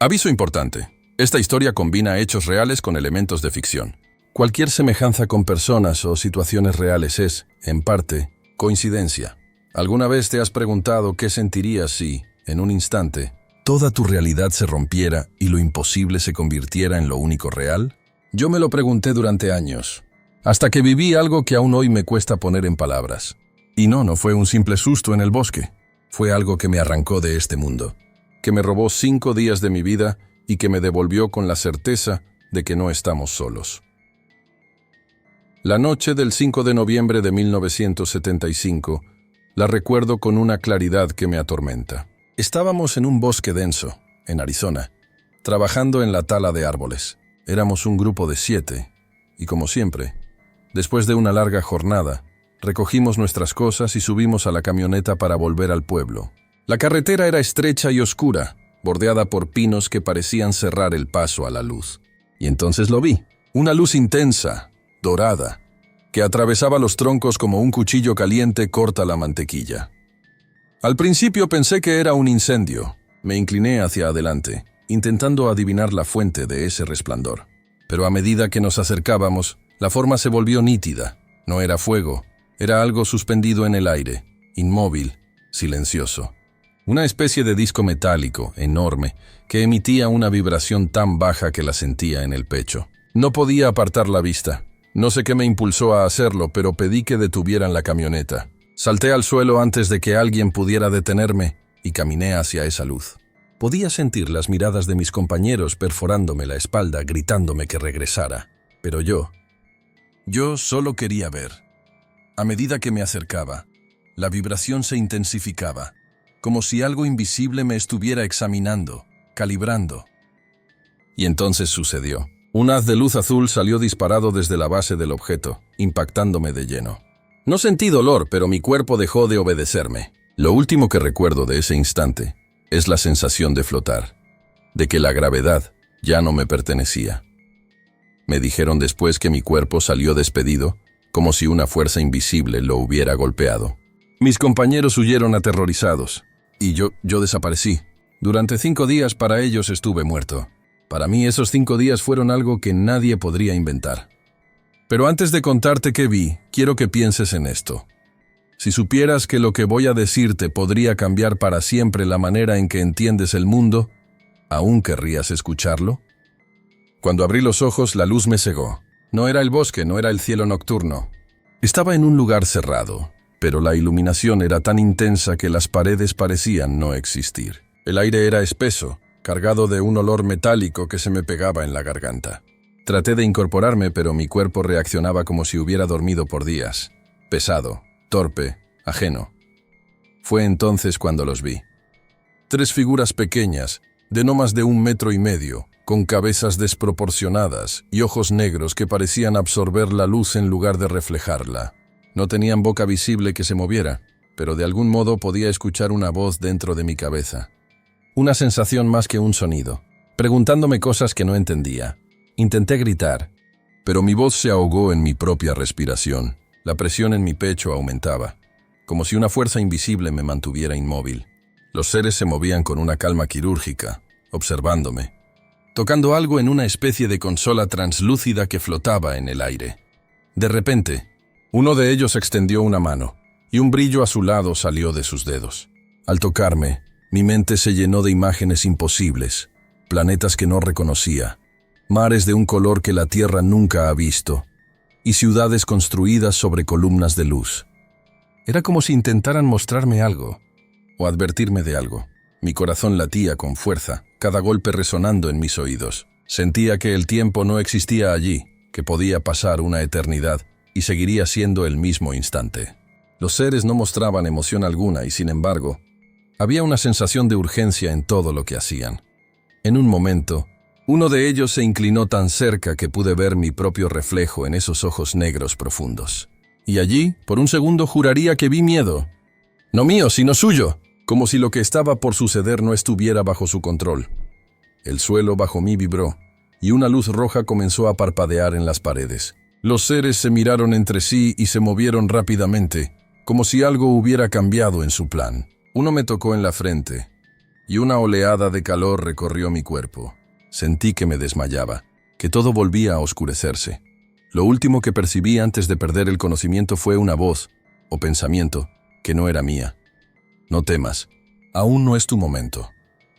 Aviso importante. Esta historia combina hechos reales con elementos de ficción. Cualquier semejanza con personas o situaciones reales es, en parte, coincidencia. ¿Alguna vez te has preguntado qué sentirías si, en un instante, toda tu realidad se rompiera y lo imposible se convirtiera en lo único real? Yo me lo pregunté durante años, hasta que viví algo que aún hoy me cuesta poner en palabras. Y no fue un simple susto en el bosque. Fue algo que me arrancó de este mundo, que me robó 5 días de mi vida y que me devolvió con la certeza de que no estamos solos. La noche del 5 de noviembre de 1975 la recuerdo con una claridad que me atormenta. Estábamos en un bosque denso, en Arizona, trabajando en la tala de árboles. Éramos un grupo de 7, y como siempre, después de una larga jornada, recogimos nuestras cosas y subimos a la camioneta para volver al pueblo. La carretera era estrecha y oscura, bordeada por pinos que parecían cerrar el paso a la luz. Y entonces lo vi, una luz intensa, dorada, que atravesaba los troncos como un cuchillo caliente corta la mantequilla. Al principio pensé que era un incendio. Me incliné hacia adelante, intentando adivinar la fuente de ese resplandor. Pero a medida que nos acercábamos, la forma se volvió nítida. No era fuego, era algo suspendido en el aire, inmóvil, silencioso. Una especie de disco metálico, enorme, que emitía una vibración tan baja que la sentía en el pecho. No podía apartar la vista. No sé qué me impulsó a hacerlo, pero pedí que detuvieran la camioneta. Salté al suelo antes de que alguien pudiera detenerme y caminé hacia esa luz. Podía sentir las miradas de mis compañeros perforándome la espalda, gritándome que regresara. Pero yo solo quería ver. A medida que me acercaba, la vibración se intensificaba, como si algo invisible me estuviera examinando, calibrando. Y entonces sucedió. Un haz de luz azul salió disparado desde la base del objeto, impactándome de lleno. No sentí dolor, pero mi cuerpo dejó de obedecerme. Lo último que recuerdo de ese instante es la sensación de flotar, de que la gravedad ya no me pertenecía. Me dijeron después que mi cuerpo salió despedido, como si una fuerza invisible lo hubiera golpeado. Mis compañeros huyeron aterrorizados, y yo desaparecí. Durante 5 días para ellos estuve muerto. Para mí esos 5 días fueron algo que nadie podría inventar. Pero antes de contarte qué vi, quiero que pienses en esto. Si supieras que lo que voy a decirte podría cambiar para siempre la manera en que entiendes el mundo, ¿aún querrías escucharlo? Cuando abrí los ojos, la luz me cegó. No era el bosque, no era el cielo nocturno. Estaba en un lugar cerrado, pero la iluminación era tan intensa que las paredes parecían no existir. El aire era espeso, cargado de un olor metálico que se me pegaba en la garganta. Traté de incorporarme, pero mi cuerpo reaccionaba como si hubiera dormido por días. Pesado, torpe, ajeno. Fue entonces cuando los vi. 3 figuras pequeñas, de no más de 1,5 metros, con cabezas desproporcionadas y ojos negros que parecían absorber la luz en lugar de reflejarla. No tenían boca visible que se moviera, pero de algún modo podía escuchar una voz dentro de mi cabeza. Una sensación más que un sonido, preguntándome cosas que no entendía. Intenté gritar, pero mi voz se ahogó en mi propia respiración. La presión en mi pecho aumentaba, como si una fuerza invisible me mantuviera inmóvil. Los seres se movían con una calma quirúrgica, observándome, tocando algo en una especie de consola translúcida que flotaba en el aire. De repente, uno de ellos extendió una mano, y un brillo azulado salió de sus dedos. Al tocarme, mi mente se llenó de imágenes imposibles, planetas que no reconocía, mares de un color que la Tierra nunca ha visto, y ciudades construidas sobre columnas de luz. Era como si intentaran mostrarme algo, o advertirme de algo. Mi corazón latía con fuerza, cada golpe resonando en mis oídos. Sentía que el tiempo no existía allí, que podía pasar una eternidad, y seguiría siendo el mismo instante. Los seres no mostraban emoción alguna y, sin embargo, había una sensación de urgencia en todo lo que hacían. En un momento, uno de ellos se inclinó tan cerca que pude ver mi propio reflejo en esos ojos negros profundos. Y allí, por un segundo, juraría que vi miedo. No mío, sino suyo, como si lo que estaba por suceder no estuviera bajo su control. El suelo bajo mí vibró, y una luz roja comenzó a parpadear en las paredes. Los seres se miraron entre sí y se movieron rápidamente, como si algo hubiera cambiado en su plan. Uno me tocó en la frente, y una oleada de calor recorrió mi cuerpo. Sentí que me desmayaba, que todo volvía a oscurecerse. Lo último que percibí antes de perder el conocimiento fue una voz, o pensamiento, que no era mía. No temas, aún no es tu momento.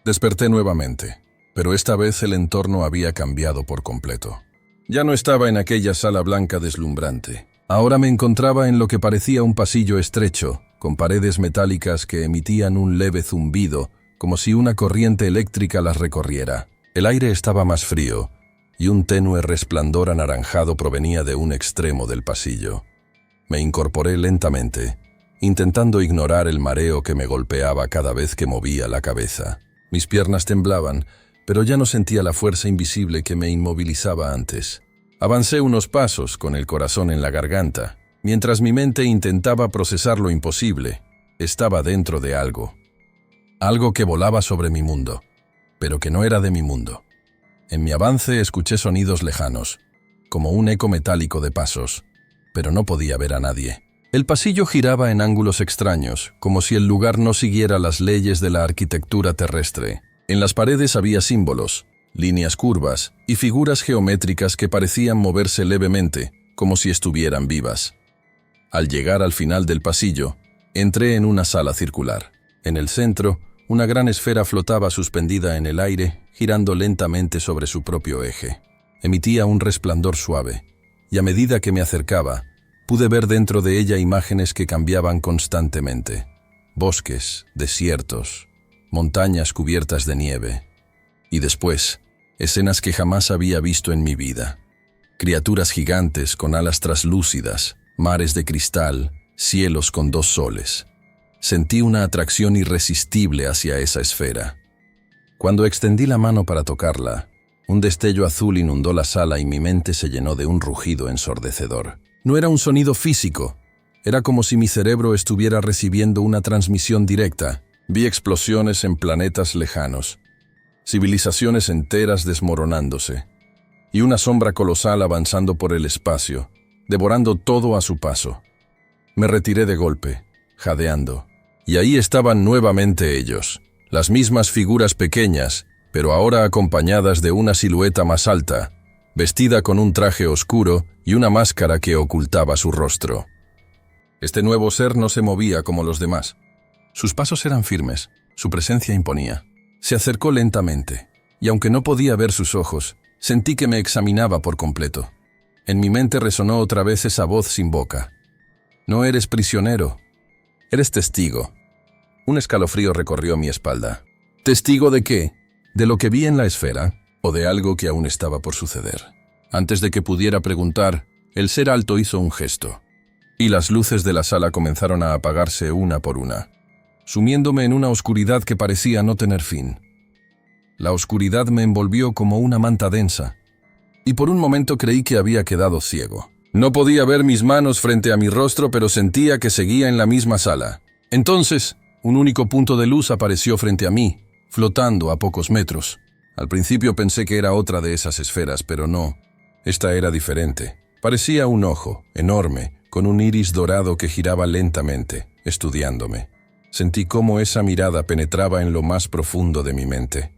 Desperté nuevamente, pero esta vez el entorno había cambiado por completo. Ya no estaba en aquella sala blanca deslumbrante. Ahora me encontraba en lo que parecía un pasillo estrecho, con paredes metálicas que emitían un leve zumbido, como si una corriente eléctrica las recorriera. El aire estaba más frío, y un tenue resplandor anaranjado provenía de un extremo del pasillo. Me incorporé lentamente, intentando ignorar el mareo que me golpeaba cada vez que movía la cabeza. Mis piernas temblaban, pero ya no sentía la fuerza invisible que me inmovilizaba antes. Avancé unos pasos con el corazón en la garganta, mientras mi mente intentaba procesar lo imposible. Estaba dentro de algo. Algo que volaba sobre mi mundo, pero que no era de mi mundo. En mi avance escuché sonidos lejanos, como un eco metálico de pasos, pero no podía ver a nadie. El pasillo giraba en ángulos extraños, como si el lugar no siguiera las leyes de la arquitectura terrestre. En las paredes había símbolos, líneas curvas y figuras geométricas que parecían moverse levemente, como si estuvieran vivas. Al llegar al final del pasillo, entré en una sala circular. En el centro, una gran esfera flotaba suspendida en el aire, girando lentamente sobre su propio eje. Emitía un resplandor suave, y a medida que me acercaba, pude ver dentro de ella imágenes que cambiaban constantemente. Bosques, desiertos, montañas cubiertas de nieve. Y después, escenas que jamás había visto en mi vida. Criaturas gigantes con alas traslúcidas, mares de cristal, cielos con 2 soles. Sentí una atracción irresistible hacia esa esfera. Cuando extendí la mano para tocarla, un destello azul inundó la sala y mi mente se llenó de un rugido ensordecedor. No era un sonido físico, era como si mi cerebro estuviera recibiendo una transmisión directa. Vi explosiones en planetas lejanos, civilizaciones enteras desmoronándose, y una sombra colosal avanzando por el espacio, devorando todo a su paso. Me retiré de golpe, jadeando, y ahí estaban nuevamente ellos, las mismas figuras pequeñas, pero ahora acompañadas de una silueta más alta, vestida con un traje oscuro y una máscara que ocultaba su rostro. Este nuevo ser no se movía como los demás. Sus pasos eran firmes, su presencia imponía. Se acercó lentamente, y aunque no podía ver sus ojos, sentí que me examinaba por completo. En mi mente resonó otra vez esa voz sin boca. No eres prisionero, eres testigo. Un escalofrío recorrió mi espalda. ¿Testigo de qué? ¿De lo que vi en la esfera? ¿O de algo que aún estaba por suceder? Antes de que pudiera preguntar, el ser alto hizo un gesto, y las luces de la sala comenzaron a apagarse una por una, sumiéndome en una oscuridad que parecía no tener fin. La oscuridad me envolvió como una manta densa, y por un momento creí que había quedado ciego. No podía ver mis manos frente a mi rostro, pero sentía que seguía en la misma sala. Entonces, un único punto de luz apareció frente a mí, flotando a pocos metros. Al principio pensé que era otra de esas esferas, pero no. Esta era diferente. Parecía un ojo, enorme, con un iris dorado que giraba lentamente, estudiándome. Sentí cómo esa mirada penetraba en lo más profundo de mi mente.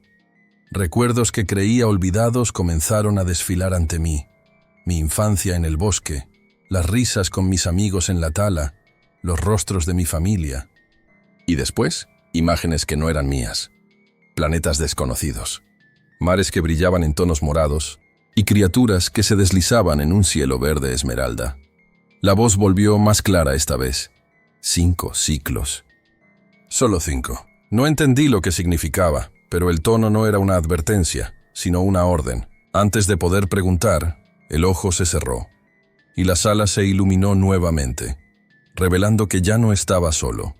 Recuerdos que creía olvidados comenzaron a desfilar ante mí. Mi infancia en el bosque, las risas con mis amigos en la tala, los rostros de mi familia. Y después, imágenes que no eran mías. Planetas desconocidos, mares que brillaban en tonos morados y criaturas que se deslizaban en un cielo verde esmeralda. La voz volvió más clara esta vez. 5 ciclos. Solo 5. No entendí lo que significaba, pero el tono no era una advertencia, sino una orden. Antes de poder preguntar, el ojo se cerró, y la sala se iluminó nuevamente, revelando que ya no estaba solo.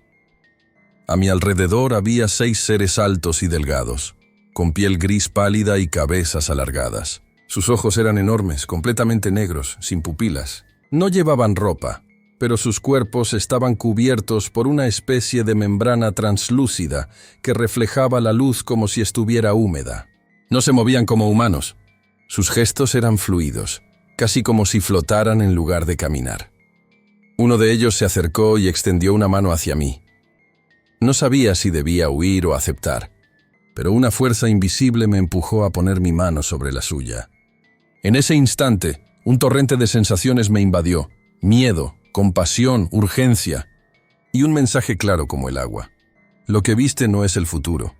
A mi alrededor había 6 seres altos y delgados, con piel gris pálida y cabezas alargadas. Sus ojos eran enormes, completamente negros, sin pupilas. No llevaban ropa, pero sus cuerpos estaban cubiertos por una especie de membrana translúcida que reflejaba la luz como si estuviera húmeda. No se movían como humanos. Sus gestos eran fluidos, casi como si flotaran en lugar de caminar. Uno de ellos se acercó y extendió una mano hacia mí. No sabía si debía huir o aceptar, pero una fuerza invisible me empujó a poner mi mano sobre la suya. En ese instante, un torrente de sensaciones me invadió: miedo, compasión, urgencia y un mensaje claro como el agua. Lo que viste no es el futuro.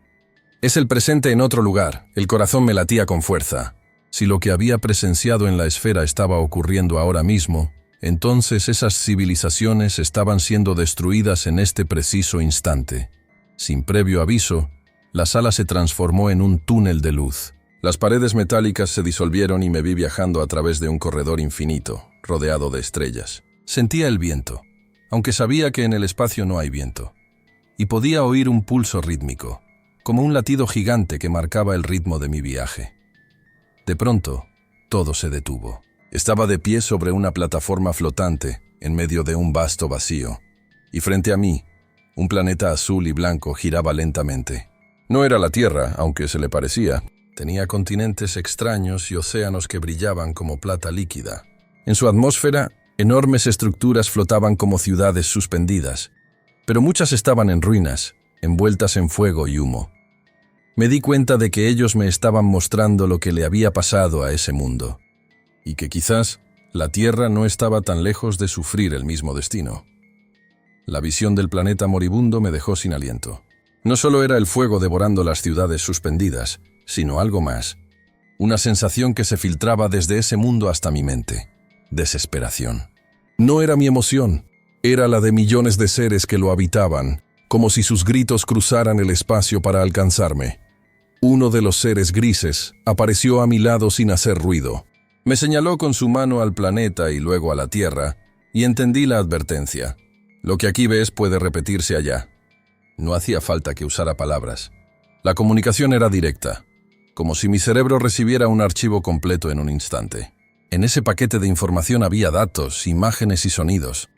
Es el presente en otro lugar. El corazón me latía con fuerza. Si lo que había presenciado en la esfera estaba ocurriendo ahora mismo, entonces esas civilizaciones estaban siendo destruidas en este preciso instante. Sin previo aviso, la sala se transformó en un túnel de luz. Las paredes metálicas se disolvieron y me vi viajando a través de un corredor infinito, rodeado de estrellas. Sentía el viento, aunque sabía que en el espacio no hay viento, y podía oír un pulso rítmico, como un latido gigante que marcaba el ritmo de mi viaje. De pronto, todo se detuvo. Estaba de pie sobre una plataforma flotante, en medio de un vasto vacío, y frente a mí, un planeta azul y blanco giraba lentamente. No era la Tierra, aunque se le parecía. Tenía continentes extraños y océanos que brillaban como plata líquida. En su atmósfera, enormes estructuras flotaban como ciudades suspendidas, pero muchas estaban en ruinas, envueltas en fuego y humo. Me di cuenta de que ellos me estaban mostrando lo que le había pasado a ese mundo, y que quizás la Tierra no estaba tan lejos de sufrir el mismo destino. La visión del planeta moribundo me dejó sin aliento. No solo era el fuego devorando las ciudades suspendidas, sino algo más. Una sensación que se filtraba desde ese mundo hasta mi mente. Desesperación. No era mi emoción, era la de millones de seres que lo habitaban, como si sus gritos cruzaran el espacio para alcanzarme. Uno de los seres grises apareció a mi lado sin hacer ruido. Me señaló con su mano al planeta y luego a la Tierra, y entendí la advertencia. Lo que aquí ves puede repetirse allá. No hacía falta que usara palabras. La comunicación era directa, como si mi cerebro recibiera un archivo completo en un instante. En ese paquete de información había datos, imágenes y sonidos.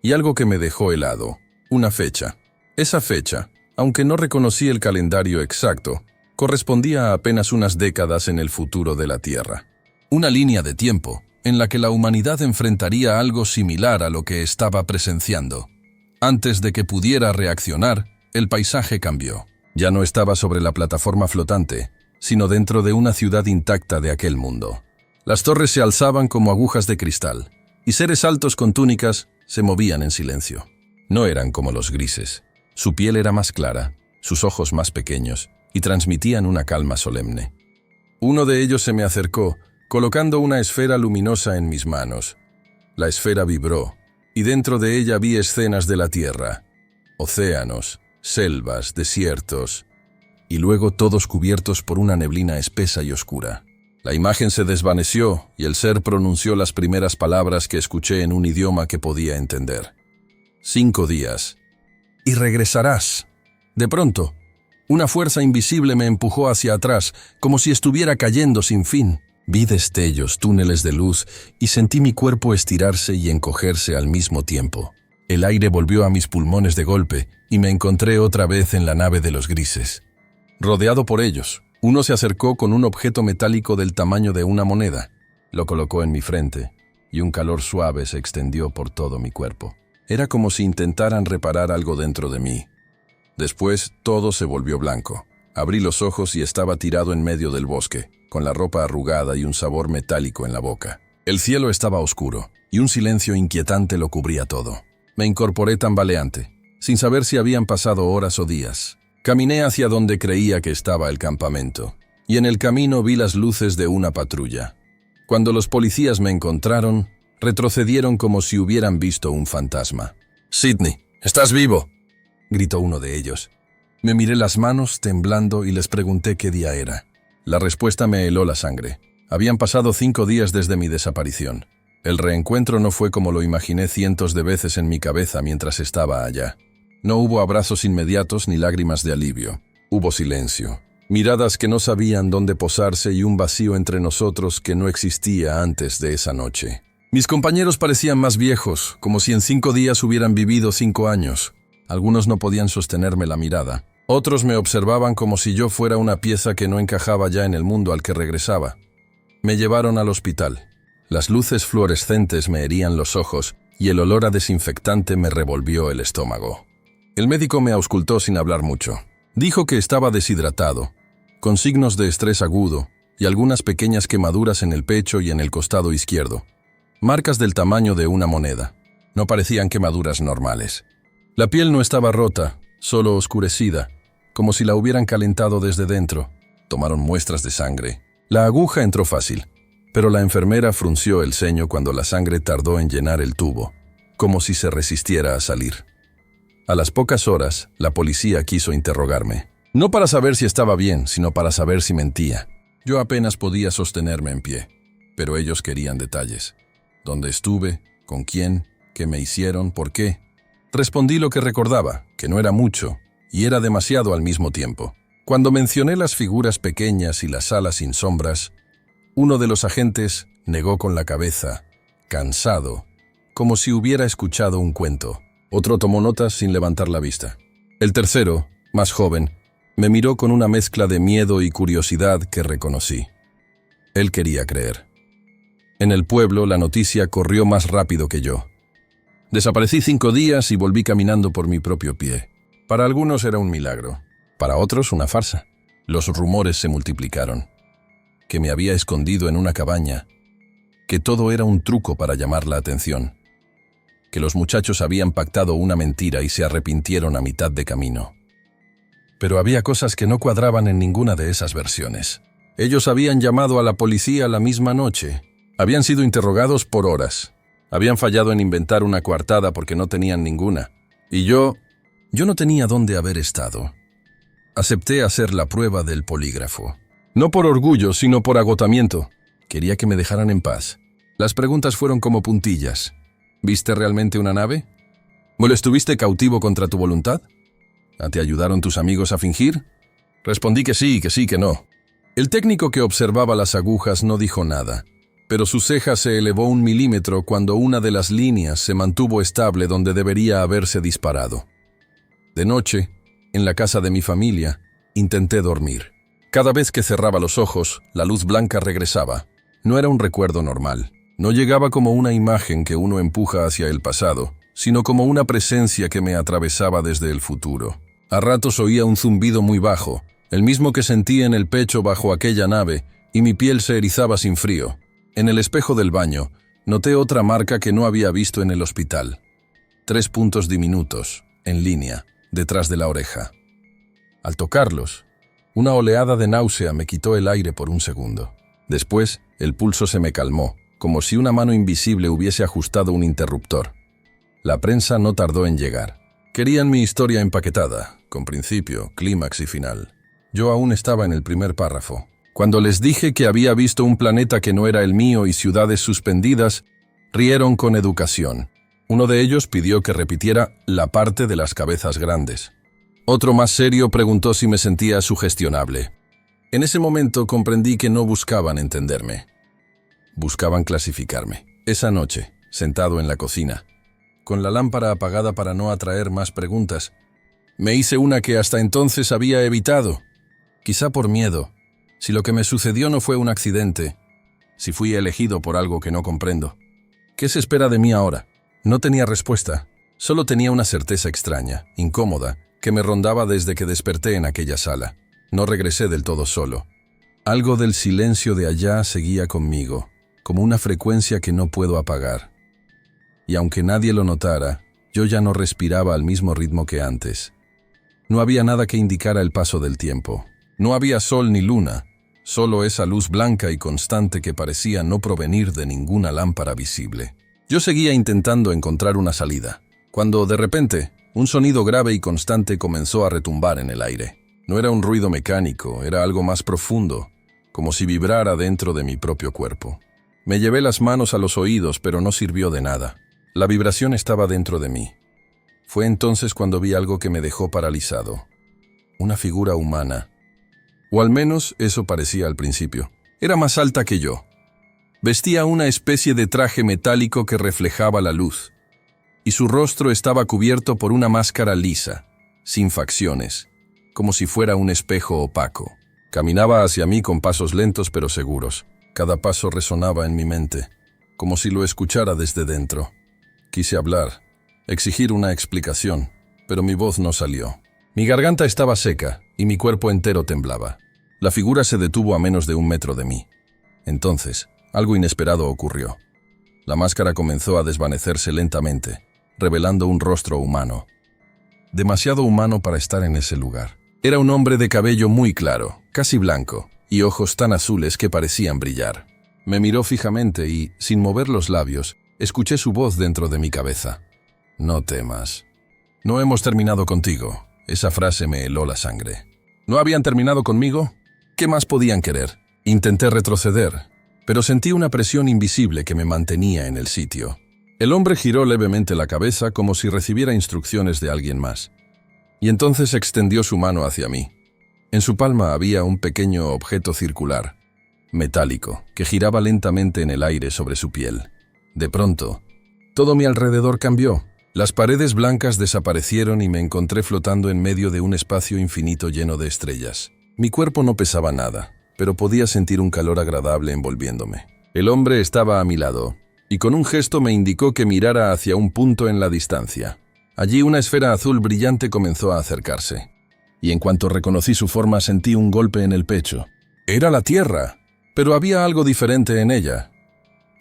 Y algo que me dejó helado, una fecha. Esa fecha, aunque no reconocí el calendario exacto, correspondía a apenas unas décadas en el futuro de la Tierra. Una línea de tiempo en la que la humanidad enfrentaría algo similar a lo que estaba presenciando. Antes de que pudiera reaccionar, el paisaje cambió. Ya no estaba sobre la plataforma flotante, sino dentro de una ciudad intacta de aquel mundo. Las torres se alzaban como agujas de cristal, y seres altos con túnicas se movían en silencio. No eran como los grises. Su piel era más clara, sus ojos más pequeños, y transmitían una calma solemne. Uno de ellos se me acercó, colocando una esfera luminosa en mis manos. La esfera vibró, y dentro de ella vi escenas de la Tierra. Océanos, selvas, desiertos, y luego todos cubiertos por una neblina espesa y oscura. La imagen se desvaneció y el ser pronunció las primeras palabras que escuché en un idioma que podía entender. 5 días. Y regresarás. De pronto, una fuerza invisible me empujó hacia atrás, como si estuviera cayendo sin fin. Vi destellos, túneles de luz, y sentí mi cuerpo estirarse y encogerse al mismo tiempo. El aire volvió a mis pulmones de golpe, y me encontré otra vez en la nave de los grises. Rodeado por ellos, uno se acercó con un objeto metálico del tamaño de una moneda. Lo colocó en mi frente, y un calor suave se extendió por todo mi cuerpo. Era como si intentaran reparar algo dentro de mí. Después, todo se volvió blanco. Abrí los ojos y estaba tirado en medio del bosque, con la ropa arrugada y un sabor metálico en la boca. El cielo estaba oscuro, y un silencio inquietante lo cubría todo. Me incorporé tambaleante, sin saber si habían pasado horas o días. Caminé hacia donde creía que estaba el campamento, y en el camino vi las luces de una patrulla. Cuando los policías me encontraron, retrocedieron como si hubieran visto un fantasma. «Sidney, ¿estás vivo?», gritó uno de ellos. Me miré las manos, temblando, y les pregunté qué día era. La respuesta me heló la sangre. Habían pasado 5 días desde mi desaparición. El reencuentro no fue como lo imaginé cientos de veces en mi cabeza mientras estaba allá. No hubo abrazos inmediatos ni lágrimas de alivio. Hubo silencio, miradas que no sabían dónde posarse y un vacío entre nosotros que no existía antes de esa noche. Mis compañeros parecían más viejos, como si en 5 días hubieran vivido 5 años. Algunos no podían sostenerme la mirada. Otros me observaban como si yo fuera una pieza que no encajaba ya en el mundo al que regresaba. Me llevaron al hospital. Las luces fluorescentes me herían los ojos y el olor a desinfectante me revolvió el estómago. El médico me auscultó sin hablar mucho. Dijo que estaba deshidratado, con signos de estrés agudo y algunas pequeñas quemaduras en el pecho y en el costado izquierdo. Marcas del tamaño de una moneda. No parecían quemaduras normales. La piel no estaba rota, solo oscurecida, como si la hubieran calentado desde dentro. Tomaron muestras de sangre. La aguja entró fácil, pero la enfermera frunció el ceño cuando la sangre tardó en llenar el tubo, como si se resistiera a salir. A las pocas horas, la policía quiso interrogarme. No para saber si estaba bien, sino para saber si mentía. Yo apenas podía sostenerme en pie, pero ellos querían detalles. ¿Dónde estuve? ¿Con quién? ¿Qué me hicieron? ¿Por qué? Respondí lo que recordaba, que no era mucho, y era demasiado al mismo tiempo. Cuando mencioné las figuras pequeñas y la sala sin sombras, uno de los agentes negó con la cabeza, cansado, como si hubiera escuchado un cuento. Otro tomó notas sin levantar la vista. El tercero, más joven, me miró con una mezcla de miedo y curiosidad que reconocí. Él quería creer. En el pueblo, la noticia corrió más rápido que yo. Desaparecí 5 días y volví caminando por mi propio pie. Para algunos era un milagro, para otros una farsa. Los rumores se multiplicaron. Que me había escondido en una cabaña, que todo era un truco para llamar la atención, que los muchachos habían pactado una mentira y se arrepintieron a mitad de camino. Pero había cosas que no cuadraban en ninguna de esas versiones. Ellos habían llamado a la policía la misma noche. Habían sido interrogados por horas. Habían fallado en inventar una coartada porque no tenían ninguna. Y yo no tenía dónde haber estado. Acepté hacer la prueba del polígrafo. No por orgullo, sino por agotamiento. Quería que me dejaran en paz. Las preguntas fueron como puntillas. ¿Viste realmente una nave? ¿Me lo estuviste cautivo contra tu voluntad? ¿Te ayudaron tus amigos a fingir? Respondí que sí, que no. El técnico que observaba las agujas no dijo nada, pero su ceja se elevó 1 milímetro cuando una de las líneas se mantuvo estable donde debería haberse disparado. De noche, en la casa de mi familia, intenté dormir. Cada vez que cerraba los ojos, la luz blanca regresaba. No era un recuerdo normal. No llegaba como una imagen que uno empuja hacia el pasado, sino como una presencia que me atravesaba desde el futuro. A ratos oía un zumbido muy bajo, el mismo que sentí en el pecho bajo aquella nave, y mi piel se erizaba sin frío. En el espejo del baño, noté otra marca que no había visto en el hospital. 3 puntos diminutos, en línea, detrás de la oreja. Al tocarlos, una oleada de náusea me quitó el aire por un segundo. Después, el pulso se me calmó, como si una mano invisible hubiese ajustado un interruptor. La prensa no tardó en llegar. Querían mi historia empaquetada, con principio, clímax y final. Yo aún estaba en el primer párrafo. Cuando les dije que había visto un planeta que no era el mío y ciudades suspendidas, rieron con educación. Uno de ellos pidió que repitiera la parte de las cabezas grandes. Otro más serio preguntó si me sentía sugestionable. En ese momento comprendí que no buscaban entenderme. Buscaban clasificarme. Esa noche, sentado en la cocina, con la lámpara apagada para no atraer más preguntas, me hice una que hasta entonces había evitado. Quizá por miedo. Si lo que me sucedió no fue un accidente, si fui elegido por algo que no comprendo. ¿Qué se espera de mí ahora? No tenía respuesta. Solo tenía una certeza extraña, incómoda, que me rondaba desde que desperté en aquella sala. No regresé del todo solo. Algo del silencio de allá seguía conmigo, como una frecuencia que no puedo apagar. Y aunque nadie lo notara, yo ya no respiraba al mismo ritmo que antes. No había nada que indicara el paso del tiempo. No había sol ni luna, solo esa luz blanca y constante que parecía no provenir de ninguna lámpara visible. Yo seguía intentando encontrar una salida, cuando de repente un sonido grave y constante comenzó a retumbar en el aire. No era un ruido mecánico, era algo más profundo, como si vibrara dentro de mi propio cuerpo. Me llevé las manos a los oídos, pero no sirvió de nada. La vibración estaba dentro de mí. Fue entonces cuando vi algo que me dejó paralizado. Una figura humana. O al menos eso parecía al principio. Era más alta que yo. Vestía una especie de traje metálico que reflejaba la luz, y su rostro estaba cubierto por una máscara lisa, sin facciones, como si fuera un espejo opaco. Caminaba hacia mí con pasos lentos pero seguros. Cada paso resonaba en mi mente, como si lo escuchara desde dentro. Quise hablar, exigir una explicación, pero mi voz no salió. Mi garganta estaba seca y mi cuerpo entero temblaba. La figura se detuvo a menos de 1 metro de mí. Entonces, algo inesperado ocurrió. La máscara comenzó a desvanecerse lentamente, revelando un rostro humano. Demasiado humano para estar en ese lugar. Era un hombre de cabello muy claro, casi blanco, y ojos tan azules que parecían brillar. Me miró fijamente y, sin mover los labios, escuché su voz dentro de mi cabeza. «No temas. No hemos terminado contigo». Esa frase me heló la sangre. ¿No habían terminado conmigo? ¿Qué más podían querer? Intenté retroceder, pero sentí una presión invisible que me mantenía en el sitio. El hombre giró levemente la cabeza como si recibiera instrucciones de alguien más. Y entonces extendió su mano hacia mí. En su palma había un pequeño objeto circular, metálico, que giraba lentamente en el aire sobre su piel. De pronto, todo mi alrededor cambió. Las paredes blancas desaparecieron y me encontré flotando en medio de un espacio infinito lleno de estrellas. Mi cuerpo no pesaba nada, pero podía sentir un calor agradable envolviéndome. El hombre estaba a mi lado, y con un gesto me indicó que mirara hacia un punto en la distancia. Allí una esfera azul brillante comenzó a acercarse, y en cuanto reconocí su forma sentí un golpe en el pecho. Era la Tierra, pero había algo diferente en ella.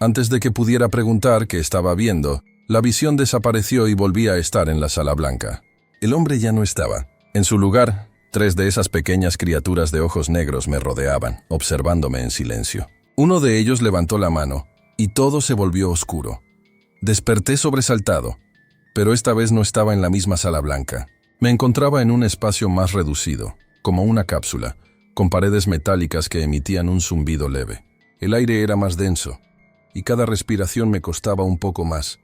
Antes de que pudiera preguntar qué estaba viendo, la visión desapareció y volví a estar en la sala blanca. El hombre ya no estaba. En su lugar, 3 de esas pequeñas criaturas de ojos negros me rodeaban, observándome en silencio. Uno de ellos levantó la mano, y todo se volvió oscuro. Desperté sobresaltado, pero esta vez no estaba en la misma sala blanca. Me encontraba en un espacio más reducido, como una cápsula, con paredes metálicas que emitían un zumbido leve. El aire era más denso, y cada respiración me costaba un poco más.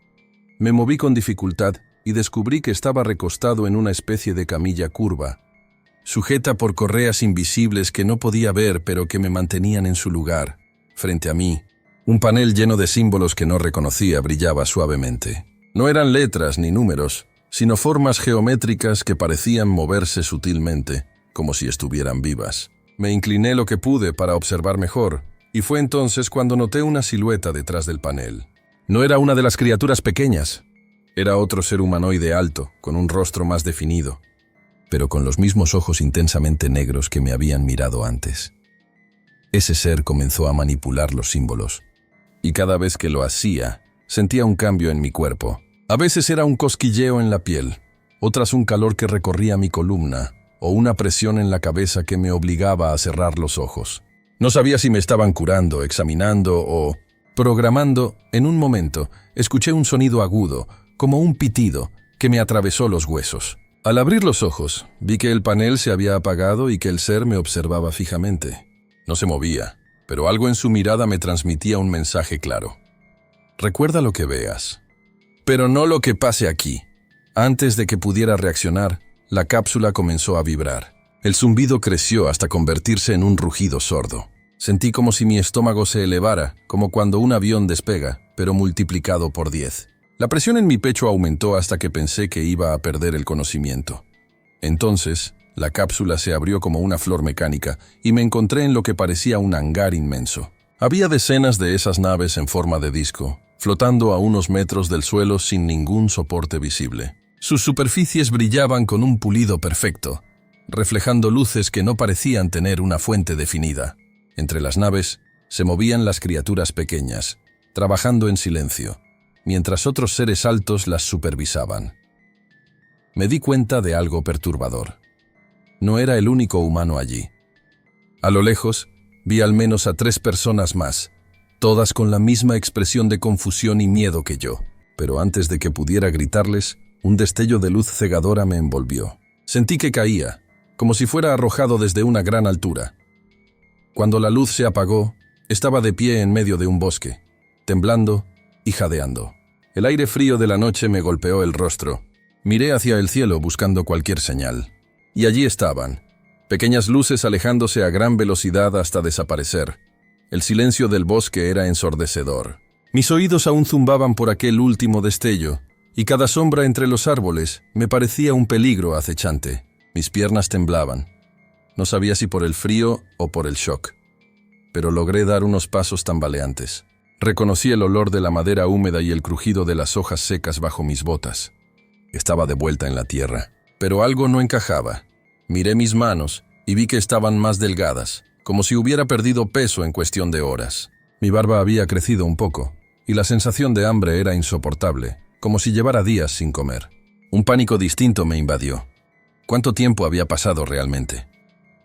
Me moví con dificultad y descubrí que estaba recostado en una especie de camilla curva, sujeta por correas invisibles que no podía ver pero que me mantenían en su lugar. Frente a mí, un panel lleno de símbolos que no reconocía brillaba suavemente. No eran letras ni números, sino formas geométricas que parecían moverse sutilmente, como si estuvieran vivas. Me incliné lo que pude para observar mejor, y fue entonces cuando noté una silueta detrás del panel. No era una de las criaturas pequeñas. Era otro ser humanoide alto, con un rostro más definido, pero con los mismos ojos intensamente negros que me habían mirado antes. Ese ser comenzó a manipular los símbolos, y cada vez que lo hacía, sentía un cambio en mi cuerpo. A veces era un cosquilleo en la piel, otras un calor que recorría mi columna, o una presión en la cabeza que me obligaba a cerrar los ojos. No sabía si me estaban curando, examinando o programando. En un momento, escuché un sonido agudo, como un pitido, que me atravesó los huesos. Al abrir los ojos, vi que el panel se había apagado y que el ser me observaba fijamente. No se movía, pero algo en su mirada me transmitía un mensaje claro. Recuerda lo que veas, pero no lo que pase aquí. Antes de que pudiera reaccionar, la cápsula comenzó a vibrar. El zumbido creció hasta convertirse en un rugido sordo. Sentí como si mi estómago se elevara, como cuando un avión despega, pero multiplicado por 10. La presión en mi pecho aumentó hasta que pensé que iba a perder el conocimiento. Entonces, la cápsula se abrió como una flor mecánica y me encontré en lo que parecía un hangar inmenso. Había decenas de esas naves en forma de disco, flotando a unos metros del suelo sin ningún soporte visible. Sus superficies brillaban con un pulido perfecto, reflejando luces que no parecían tener una fuente definida. Entre las naves se movían las criaturas pequeñas, trabajando en silencio, mientras otros seres altos las supervisaban. Me di cuenta de algo perturbador. No era el único humano allí. A lo lejos, vi al menos a 3 personas más, todas con la misma expresión de confusión y miedo que yo. Pero antes de que pudiera gritarles, un destello de luz cegadora me envolvió. Sentí que caía, como si fuera arrojado desde una gran altura. Cuando la luz se apagó, estaba de pie en medio de un bosque, temblando y jadeando. El aire frío de la noche me golpeó el rostro. Miré hacia el cielo buscando cualquier señal. Y allí estaban, pequeñas luces alejándose a gran velocidad hasta desaparecer. El silencio del bosque era ensordecedor. Mis oídos aún zumbaban por aquel último destello, y cada sombra entre los árboles me parecía un peligro acechante. Mis piernas temblaban. No sabía si por el frío o por el shock, pero logré dar unos pasos tambaleantes. Reconocí el olor de la madera húmeda y el crujido de las hojas secas bajo mis botas. Estaba de vuelta en la tierra. Pero algo no encajaba. Miré mis manos y vi que estaban más delgadas, como si hubiera perdido peso en cuestión de horas. Mi barba había crecido un poco, y la sensación de hambre era insoportable, como si llevara días sin comer. Un pánico distinto me invadió. ¿Cuánto tiempo había pasado realmente?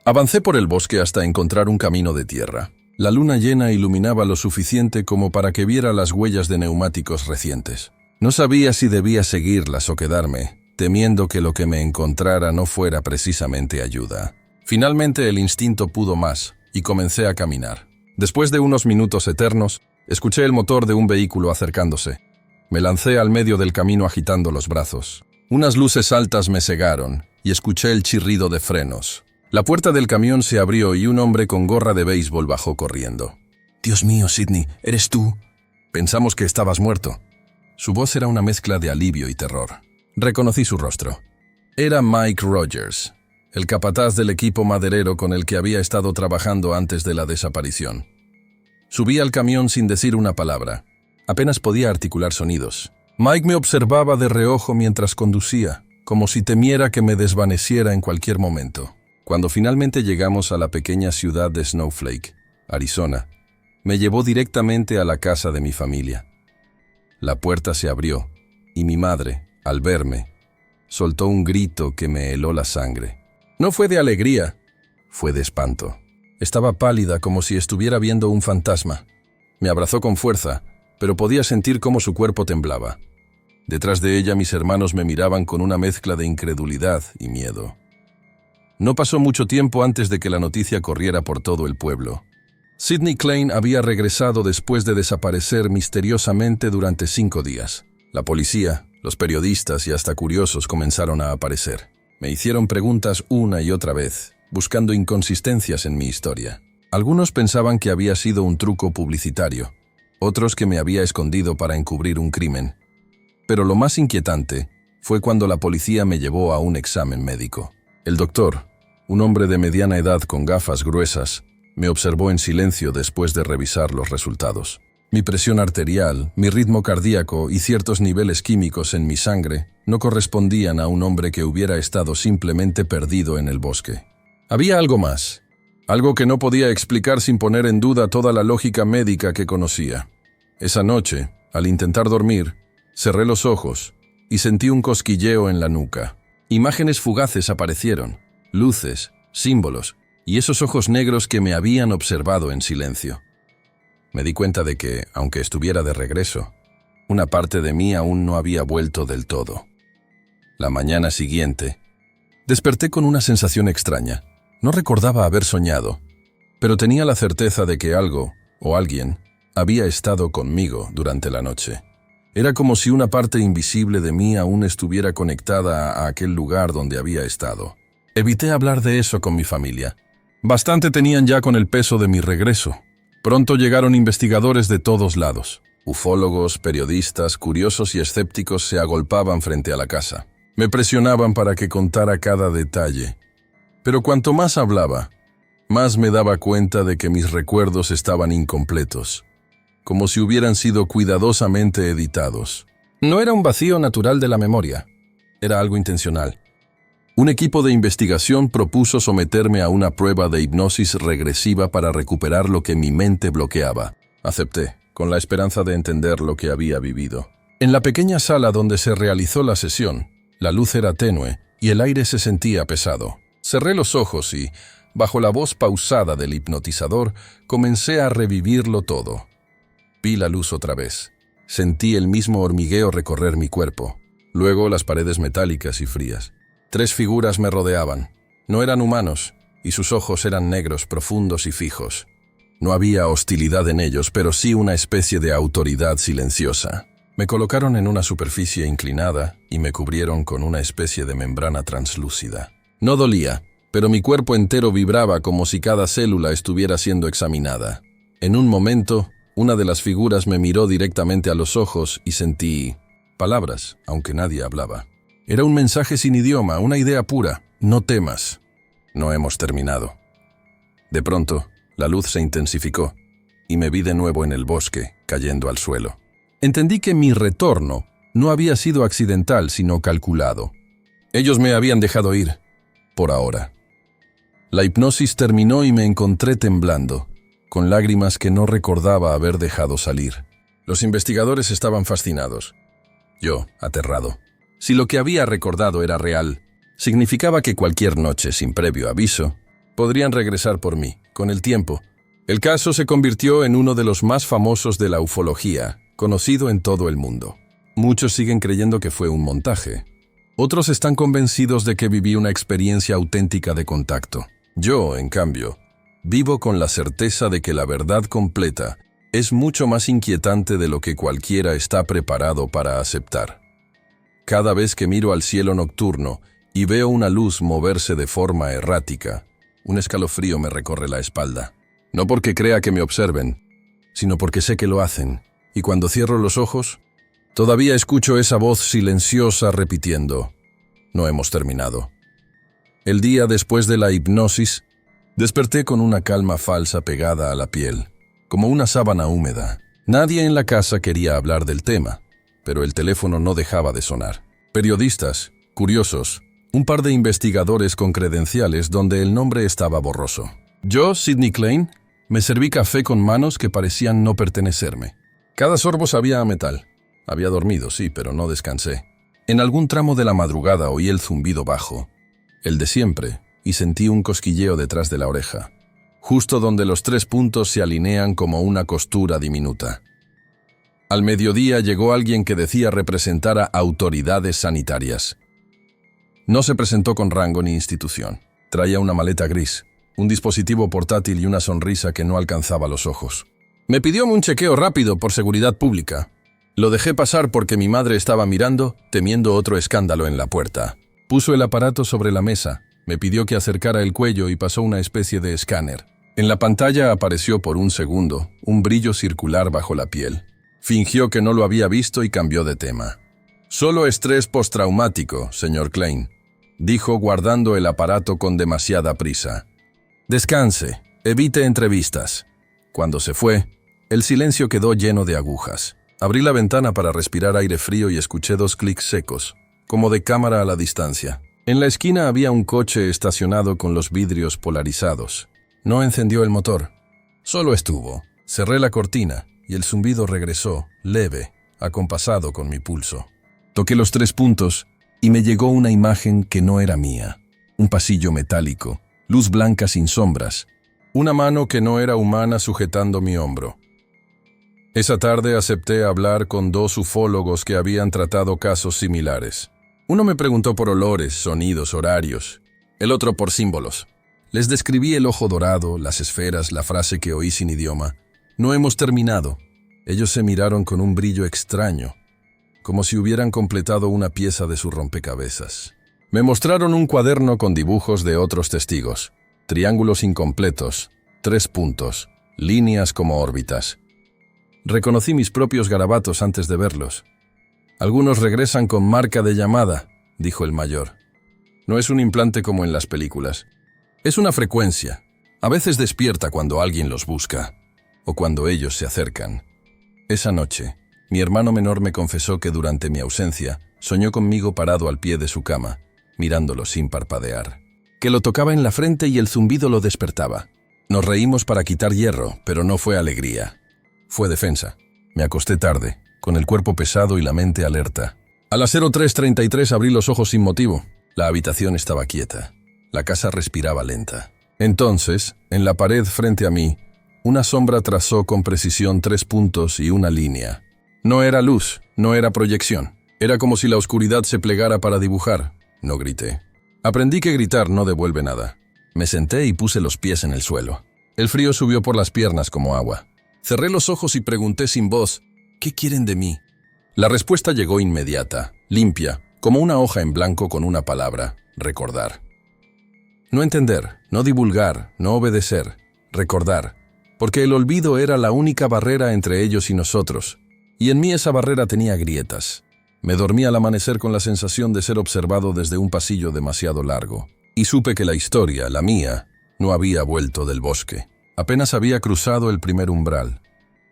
Avancé por el bosque hasta encontrar un camino de tierra. La luna llena iluminaba lo suficiente como para que viera las huellas de neumáticos recientes. No sabía si debía seguirlas o quedarme, temiendo que lo que me encontrara no fuera precisamente ayuda. Finalmente el instinto pudo más, y comencé a caminar. Después de unos minutos eternos, escuché el motor de un vehículo acercándose. Me lancé al medio del camino agitando los brazos. Unas luces altas me cegaron, y escuché el chirrido de frenos. La puerta del camión se abrió y un hombre con gorra de béisbol bajó corriendo. «Dios mío, Sidney, ¿eres tú?» «Pensamos que estabas muerto». Su voz era una mezcla de alivio y terror. Reconocí su rostro. Era Mike Rogers, el capataz del equipo maderero con el que había estado trabajando antes de la desaparición. Subí al camión sin decir una palabra. Apenas podía articular sonidos. Mike me observaba de reojo mientras conducía, como si temiera que me desvaneciera en cualquier momento. Cuando finalmente llegamos a la pequeña ciudad de Snowflake, Arizona, me llevó directamente a la casa de mi familia. La puerta se abrió, y mi madre, al verme, soltó un grito que me heló la sangre. No fue de alegría, fue de espanto. Estaba pálida como si estuviera viendo un fantasma. Me abrazó con fuerza, pero podía sentir cómo su cuerpo temblaba. Detrás de ella mis hermanos me miraban con una mezcla de incredulidad y miedo. No pasó mucho tiempo antes de que la noticia corriera por todo el pueblo. Sidney Klein había regresado después de desaparecer misteriosamente durante 5 días. La policía, los periodistas y hasta curiosos comenzaron a aparecer. Me hicieron preguntas una y otra vez, buscando inconsistencias en mi historia. Algunos pensaban que había sido un truco publicitario, otros que me había escondido para encubrir un crimen. Pero lo más inquietante fue cuando la policía me llevó a un examen médico. El doctor, un hombre de mediana edad con gafas gruesas, me observó en silencio después de revisar los resultados. Mi presión arterial, mi ritmo cardíaco y ciertos niveles químicos en mi sangre no correspondían a un hombre que hubiera estado simplemente perdido en el bosque. Había algo más, algo que no podía explicar sin poner en duda toda la lógica médica que conocía. Esa noche, al intentar dormir, cerré los ojos y sentí un cosquilleo en la nuca. Imágenes fugaces aparecieron, luces, símbolos, y esos ojos negros que me habían observado en silencio. Me di cuenta de que, aunque estuviera de regreso, una parte de mí aún no había vuelto del todo. La mañana siguiente, desperté con una sensación extraña. No recordaba haber soñado, pero tenía la certeza de que algo, o alguien, había estado conmigo durante la noche. Era como si una parte invisible de mí aún estuviera conectada a aquel lugar donde había estado. Evité hablar de eso con mi familia. Bastante tenían ya con el peso de mi regreso. Pronto llegaron investigadores de todos lados. Ufólogos, periodistas, curiosos y escépticos se agolpaban frente a la casa. Me presionaban para que contara cada detalle. Pero cuanto más hablaba, más me daba cuenta de que mis recuerdos estaban incompletos, como si hubieran sido cuidadosamente editados. No era un vacío natural de la memoria, era algo intencional. Un equipo de investigación propuso someterme a una prueba de hipnosis regresiva para recuperar lo que mi mente bloqueaba. Acepté, con la esperanza de entender lo que había vivido. En la pequeña sala donde se realizó la sesión, la luz era tenue y el aire se sentía pesado. Cerré los ojos y, bajo la voz pausada del hipnotizador, comencé a revivirlo todo. Vi la luz otra vez. Sentí el mismo hormigueo recorrer mi cuerpo. Luego las paredes metálicas y frías. 3 figuras me rodeaban. No eran humanos, y sus ojos eran negros, profundos y fijos. No había hostilidad en ellos, pero sí una especie de autoridad silenciosa. Me colocaron en una superficie inclinada y me cubrieron con una especie de membrana translúcida. No dolía, pero mi cuerpo entero vibraba como si cada célula estuviera siendo examinada. En un momento, una de las figuras me miró directamente a los ojos y sentí palabras, aunque nadie hablaba. Era un mensaje sin idioma, una idea pura. No temas. No hemos terminado. De pronto, la luz se intensificó y me vi de nuevo en el bosque, cayendo al suelo. Entendí que mi retorno no había sido accidental, sino calculado. Ellos me habían dejado ir, por ahora. La hipnosis terminó y me encontré temblando, con lágrimas que no recordaba haber dejado salir. Los investigadores estaban fascinados. Yo, aterrado. Si lo que había recordado era real, significaba que cualquier noche, sin previo aviso, podrían regresar por mí. Con el tiempo, el caso se convirtió en uno de los más famosos de la ufología, conocido en todo el mundo. Muchos siguen creyendo que fue un montaje. Otros están convencidos de que viví una experiencia auténtica de contacto. Yo, en cambio, vivo con la certeza de que la verdad completa es mucho más inquietante de lo que cualquiera está preparado para aceptar. Cada vez que miro al cielo nocturno y veo una luz moverse de forma errática, un escalofrío me recorre la espalda. No porque crea que me observen, sino porque sé que lo hacen, y cuando cierro los ojos, todavía escucho esa voz silenciosa repitiendo: no hemos terminado. El día después de la hipnosis, desperté con una calma falsa pegada a la piel, como una sábana húmeda. Nadie en la casa quería hablar del tema, pero el teléfono no dejaba de sonar. Periodistas, curiosos, un par de investigadores con credenciales donde el nombre estaba borroso. Yo, Sidney Klein, me serví café con manos que parecían no pertenecerme. Cada sorbo sabía a metal. Había dormido, sí, pero no descansé. En algún tramo de la madrugada oí el zumbido bajo, el de siempre, y sentí un cosquilleo detrás de la oreja, justo donde los 3 puntos se alinean como una costura diminuta. Al mediodía llegó alguien que decía representar a autoridades sanitarias. No se presentó con rango ni institución. Traía una maleta gris, un dispositivo portátil y una sonrisa que no alcanzaba los ojos. Me pidió un chequeo rápido por seguridad pública. Lo dejé pasar porque mi madre estaba mirando, temiendo otro escándalo en la puerta. Puso el aparato sobre la mesa, me pidió que acercara el cuello y pasó una especie de escáner. En la pantalla apareció por un segundo un brillo circular bajo la piel. Fingió que no lo había visto y cambió de tema. «Solo estrés postraumático, señor Klein», dijo guardando el aparato con demasiada prisa. «Descanse, evite entrevistas». Cuando se fue, el silencio quedó lleno de agujas. Abrí la ventana para respirar aire frío y escuché 2 clics secos, como de cámara a la distancia. En la esquina había un coche estacionado con los vidrios polarizados. No encendió el motor. Solo estuvo. Cerré la cortina y el zumbido regresó, leve, acompasado con mi pulso. Toqué los 3 puntos y me llegó una imagen que no era mía. Un pasillo metálico, luz blanca sin sombras, una mano que no era humana sujetando mi hombro. Esa tarde acepté hablar con 2 ufólogos que habían tratado casos similares. Uno me preguntó por olores, sonidos, horarios, el otro por símbolos. Les describí el ojo dorado, las esferas, la frase que oí sin idioma. «No hemos terminado». Ellos se miraron con un brillo extraño, como si hubieran completado una pieza de su rompecabezas. Me mostraron un cuaderno con dibujos de otros testigos, triángulos incompletos, 3 puntos, líneas como órbitas. Reconocí mis propios garabatos antes de verlos. «Algunos regresan con marca de llamada», dijo el mayor. «No es un implante como en las películas. Es una frecuencia. A veces despierta cuando alguien los busca, o cuando ellos se acercan». Esa noche, mi hermano menor me confesó que durante mi ausencia soñó conmigo parado al pie de su cama, mirándolo sin parpadear. Que lo tocaba en la frente y el zumbido lo despertaba. Nos reímos para quitar hierro, pero no fue alegría. Fue defensa. Me acosté tarde, con el cuerpo pesado y la mente alerta. A las 03:33 abrí los ojos sin motivo. La habitación estaba quieta. La casa respiraba lenta. Entonces, en la pared frente a mí, una sombra trazó con precisión 3 puntos y una línea. No era luz, no era proyección. Era como si la oscuridad se plegara para dibujar. No grité. Aprendí que gritar no devuelve nada. Me senté y puse los pies en el suelo. El frío subió por las piernas como agua. Cerré los ojos y pregunté sin voz: «¿Qué quieren de mí?». La respuesta llegó inmediata, limpia, como una hoja en blanco con una palabra: recordar. No entender, no divulgar, no obedecer, recordar. Porque el olvido era la única barrera entre ellos y nosotros, y en mí esa barrera tenía grietas. Me dormí al amanecer con la sensación de ser observado desde un pasillo demasiado largo, y supe que la historia, la mía, no había vuelto del bosque. Apenas había cruzado el primer umbral.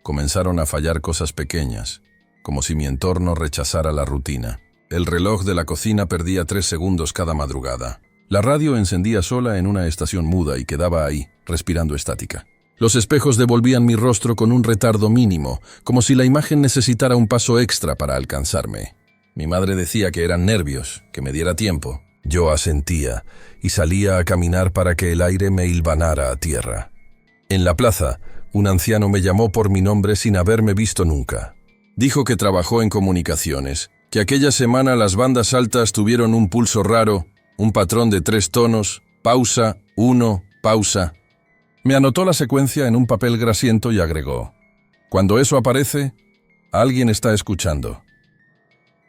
Comenzaron a fallar cosas pequeñas, como si mi entorno rechazara la rutina. El reloj de la cocina perdía 3 segundos cada madrugada. La radio encendía sola en una estación muda y quedaba ahí, respirando estática. Los espejos devolvían mi rostro con un retardo mínimo, como si la imagen necesitara un paso extra para alcanzarme. Mi madre decía que eran nervios, que me diera tiempo. Yo asentía y salía a caminar para que el aire me hilvanara a tierra. En la plaza, un anciano me llamó por mi nombre sin haberme visto nunca. Dijo que trabajó en comunicaciones, que aquella semana las bandas altas tuvieron un pulso raro, un patrón de 3 tonos, pausa, 1, pausa. Me anotó la secuencia en un papel grasiento y agregó: cuando eso aparece, alguien está escuchando.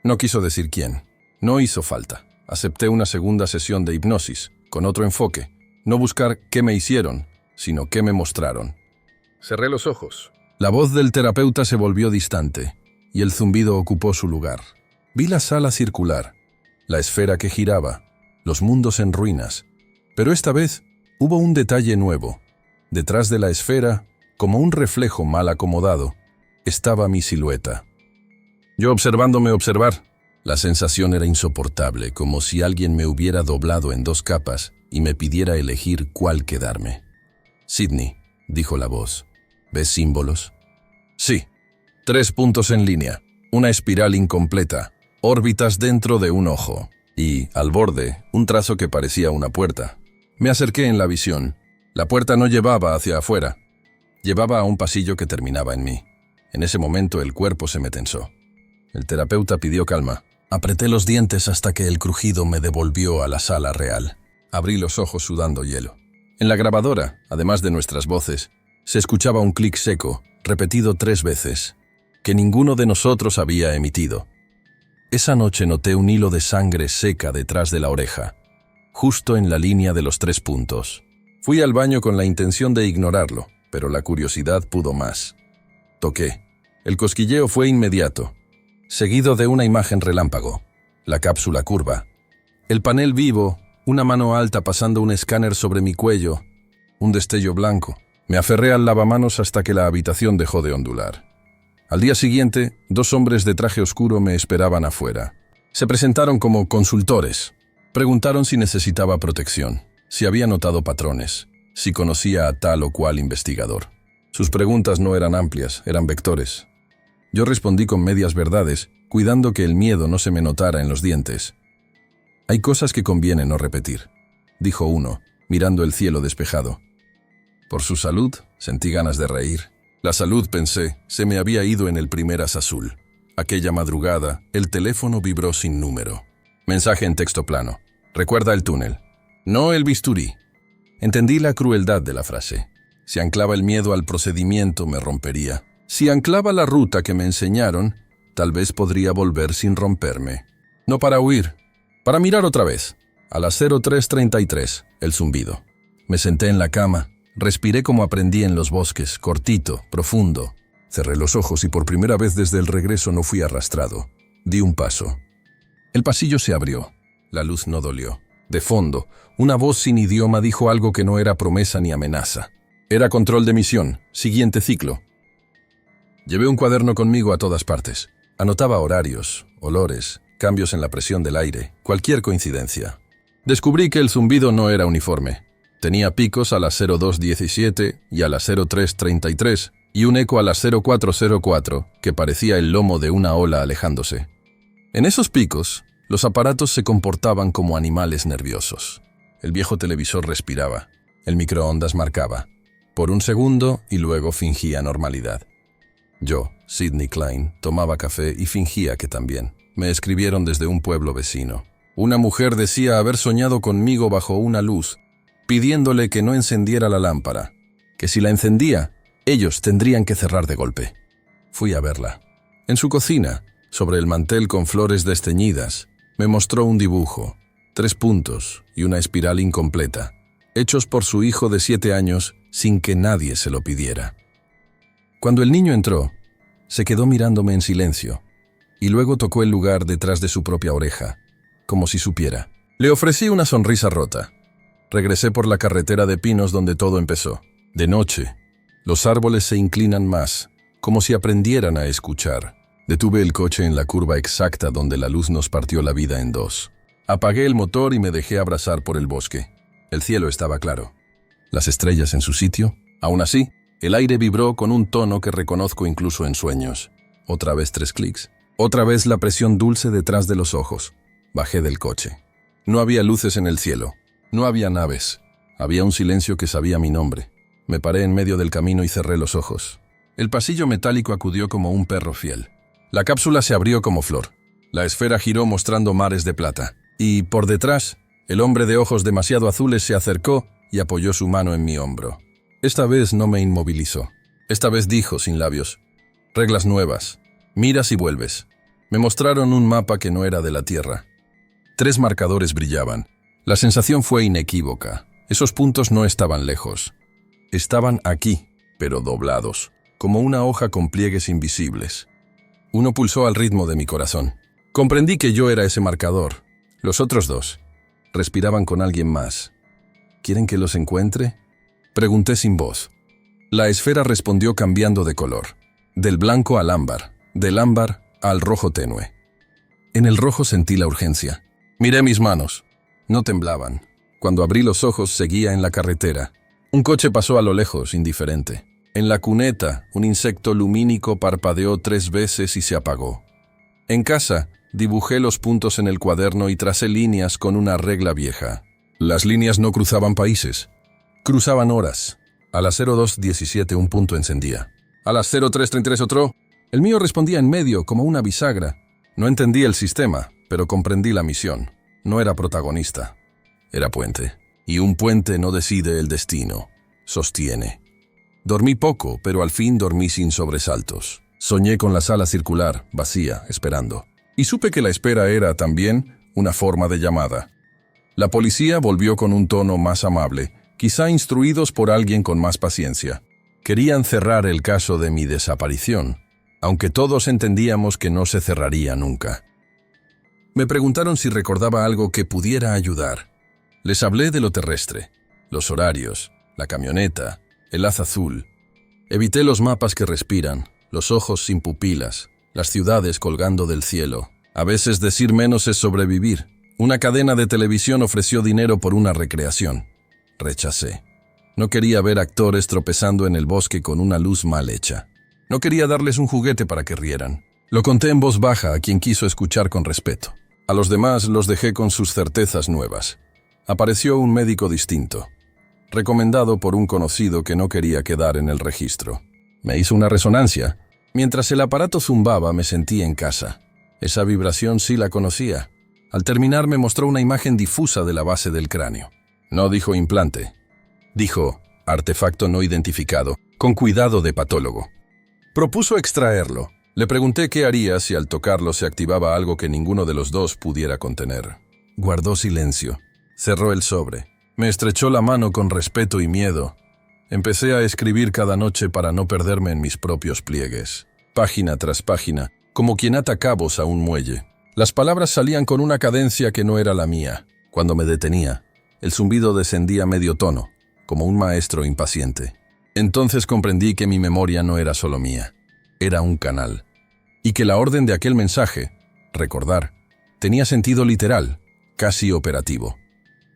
No quiso decir quién. No hizo falta. Acepté una segunda sesión de hipnosis, con otro enfoque. No buscar qué me hicieron, sino qué me mostraron. Cerré los ojos. La voz del terapeuta se volvió distante, y el zumbido ocupó su lugar. Vi la sala circular, la esfera que giraba, los mundos en ruinas. Pero esta vez hubo un detalle nuevo. Detrás de la esfera, como un reflejo mal acomodado, estaba mi silueta. Yo observándome observar. La sensación era insoportable, como si alguien me hubiera doblado en 2 capas y me pidiera elegir cuál quedarme. «Sidney», dijo la voz, «¿ves símbolos?» «Sí. 3 puntos en línea, una espiral incompleta, órbitas dentro de un ojo, y, al borde, un trazo que parecía una puerta». Me acerqué en la visión. La puerta no llevaba hacia afuera. Llevaba a un pasillo que terminaba en mí. En ese momento el cuerpo se me tensó. El terapeuta pidió calma. Apreté los dientes hasta que el crujido me devolvió a la sala real. Abrí los ojos sudando hielo. En la grabadora, además de nuestras voces, se escuchaba un clic seco, repetido 3 veces, que ninguno de nosotros había emitido. Esa noche noté un hilo de sangre seca detrás de la oreja, justo en la línea de los 3 puntos. Fui al baño con la intención de ignorarlo, pero la curiosidad pudo más. Toqué. El cosquilleo fue inmediato, seguido de una imagen relámpago, la cápsula curva, el panel vivo, una mano alta pasando un escáner sobre mi cuello, un destello blanco. Me aferré al lavamanos hasta que la habitación dejó de ondular. Al día siguiente, 2 hombres de traje oscuro me esperaban afuera. Se presentaron como consultores. Preguntaron si necesitaba protección, si había notado patrones, si conocía a tal o cual investigador. Sus preguntas no eran amplias, eran vectores. Yo respondí con medias verdades, cuidando que el miedo no se me notara en los dientes. «Hay cosas que conviene no repetir», dijo uno, mirando el cielo despejado. Por su salud, sentí ganas de reír. La salud, pensé, se me había ido en el primer as azul. Aquella madrugada, el teléfono vibró sin número. Mensaje en texto plano. «Recuerda el túnel. No el bisturí». Entendí la crueldad de la frase. Si anclaba el miedo al procedimiento, me rompería. Si anclaba la ruta que me enseñaron, tal vez podría volver sin romperme. No para huir, para mirar otra vez. A las 03:33, el zumbido. Me senté en la cama, respiré como aprendí en los bosques, cortito, profundo. Cerré los ojos y por primera vez desde el regreso no fui arrastrado. Di un paso. El pasillo se abrió. La luz no dolió. De fondo, una voz sin idioma dijo algo que no era promesa ni amenaza. Era control de misión, siguiente ciclo. Llevé un cuaderno conmigo a todas partes. Anotaba horarios, olores, cambios en la presión del aire, cualquier coincidencia. Descubrí que el zumbido no era uniforme. Tenía picos a las 02:17 y a las 03:33 y un eco a las 04:04 que parecía el lomo de una ola alejándose. En esos picos, los aparatos se comportaban como animales nerviosos. El viejo televisor respiraba. El microondas marcaba. Por un segundo y luego fingía normalidad. Yo, Sidney Klein, tomaba café y fingía que también. Me escribieron desde un pueblo vecino. Una mujer decía haber soñado conmigo bajo una luz, pidiéndole que no encendiera la lámpara, que si la encendía, ellos tendrían que cerrar de golpe. Fui a verla. En su cocina, sobre el mantel con flores desteñidas, me mostró un dibujo, 3 puntos y una espiral incompleta, hechos por su hijo de 7 años sin que nadie se lo pidiera. Cuando el niño entró, se quedó mirándome en silencio, y luego tocó el lugar detrás de su propia oreja, como si supiera. Le ofrecí una sonrisa rota. Regresé por la carretera de pinos donde todo empezó. De noche, los árboles se inclinan más, como si aprendieran a escuchar. Detuve el coche en la curva exacta donde la luz nos partió la vida en dos. Apagué el motor y me dejé abrazar por el bosque. El cielo estaba claro. Las estrellas en su sitio. Aún así, el aire vibró con un tono que reconozco incluso en sueños. Otra vez 3 clics. Otra vez la presión dulce detrás de los ojos. Bajé del coche. No había luces en el cielo. No había naves. Había un silencio que sabía mi nombre. Me paré en medio del camino y cerré los ojos. El pasillo metálico acudió como un perro fiel. La cápsula se abrió como flor. La esfera giró mostrando mares de plata. Y, por detrás, el hombre de ojos demasiado azules se acercó y apoyó su mano en mi hombro. Esta vez no me inmovilizó. Esta vez dijo sin labios: reglas nuevas. Miras y vuelves. Me mostraron un mapa que no era de la Tierra. 3 marcadores brillaban. La sensación fue inequívoca. Esos puntos no estaban lejos. Estaban aquí, pero doblados, como una hoja con pliegues invisibles. Uno pulsó al ritmo de mi corazón. Comprendí que yo era ese marcador. Los otros 2 respiraban con alguien más. ¿Quieren que los encuentre?, pregunté sin voz. La esfera respondió cambiando de color. Del blanco al ámbar, del ámbar al rojo tenue. En el rojo sentí la urgencia. Miré mis manos. No temblaban. Cuando abrí los ojos seguía en la carretera. Un coche pasó a lo lejos, indiferente. En la cuneta, un insecto lumínico parpadeó 3 veces y se apagó. En casa, dibujé los puntos en el cuaderno y tracé líneas con una regla vieja. Las líneas no cruzaban países. Cruzaban horas. A las 02:17 un punto encendía. A las 03:33 otro. El mío respondía en medio, como una bisagra. No entendí el sistema, pero comprendí la misión. No era protagonista. Era puente. Y un puente no decide el destino. Sostiene. Dormí poco, pero al fin dormí sin sobresaltos. Soñé con la sala circular, vacía, esperando. Y supe que la espera era, también, una forma de llamada. La policía volvió con un tono más amable, quizá instruidos por alguien con más paciencia. Querían cerrar el caso de mi desaparición, aunque todos entendíamos que no se cerraría nunca. Me preguntaron si recordaba algo que pudiera ayudar. Les hablé de lo terrestre, los horarios, la camioneta, el haz azul. Evité los mapas que respiran, los ojos sin pupilas, las ciudades colgando del cielo. A veces decir menos es sobrevivir. Una cadena de televisión ofreció dinero por una recreación. Rechacé. No quería ver actores tropezando en el bosque con una luz mal hecha. No quería darles un juguete para que rieran. Lo conté en voz baja a quien quiso escuchar con respeto. A los demás los dejé con sus certezas nuevas. Apareció un médico distinto, recomendado por un conocido que no quería quedar en el registro. Me hizo una resonancia. Mientras el aparato zumbaba, me sentí en casa. Esa vibración sí la conocía. Al terminar me mostró una imagen difusa de la base del cráneo. No dijo implante. Dijo artefacto no identificado, con cuidado de patólogo. Propuso extraerlo. Le pregunté qué haría si al tocarlo se activaba algo que ninguno de los 2 pudiera contener. Guardó silencio. Cerró el sobre. Me estrechó la mano con respeto y miedo. Empecé a escribir cada noche para no perderme en mis propios pliegues. Página tras página, como quien ata cabos a un muelle. Las palabras salían con una cadencia que no era la mía. Cuando me detenía, el zumbido descendía a medio tono, como un maestro impaciente. Entonces comprendí que mi memoria no era solo mía. Era un canal. Y que la orden de aquel mensaje, recordar, tenía sentido literal, casi operativo.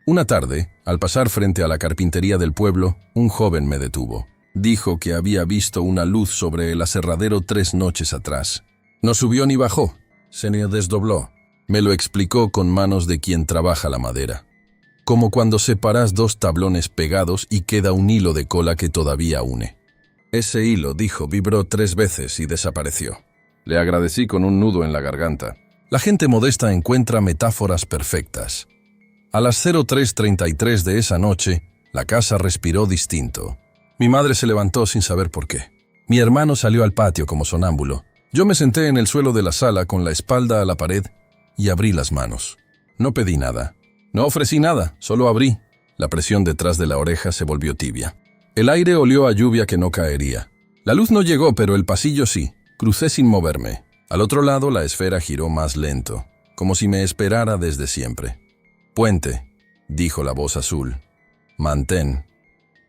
Una tarde, al pasar frente a la carpintería del pueblo, un joven me detuvo. Dijo que había visto una luz sobre el aserradero 3 noches atrás. No subió ni bajó, se desdobló. Me lo explicó con manos de quien trabaja la madera. Como cuando separas 2 tablones pegados y queda un hilo de cola que todavía une. Ese hilo, dijo, vibró 3 veces y desapareció. Le agradecí con un nudo en la garganta. La gente modesta encuentra metáforas perfectas. A las 03:33 de esa noche, la casa respiró distinto. Mi madre se levantó sin saber por qué. Mi hermano salió al patio como sonámbulo. Yo me senté en el suelo de la sala con la espalda a la pared y abrí las manos. No pedí nada. No ofrecí nada, solo abrí. La presión detrás de la oreja se volvió tibia. El aire olió a lluvia que no caería. La luz no llegó, pero el pasillo sí. Crucé sin moverme. Al otro lado la esfera giró más lento, como si me esperara desde siempre. «Puente», dijo la voz azul. «Mantén».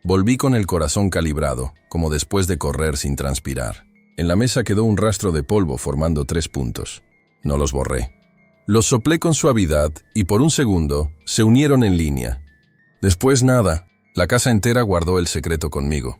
Volví con el corazón calibrado, como después de correr sin transpirar. En la mesa quedó un rastro de polvo formando 3 puntos. No los borré. Los soplé con suavidad y por un segundo se unieron en línea. Después nada, la casa entera guardó el secreto conmigo.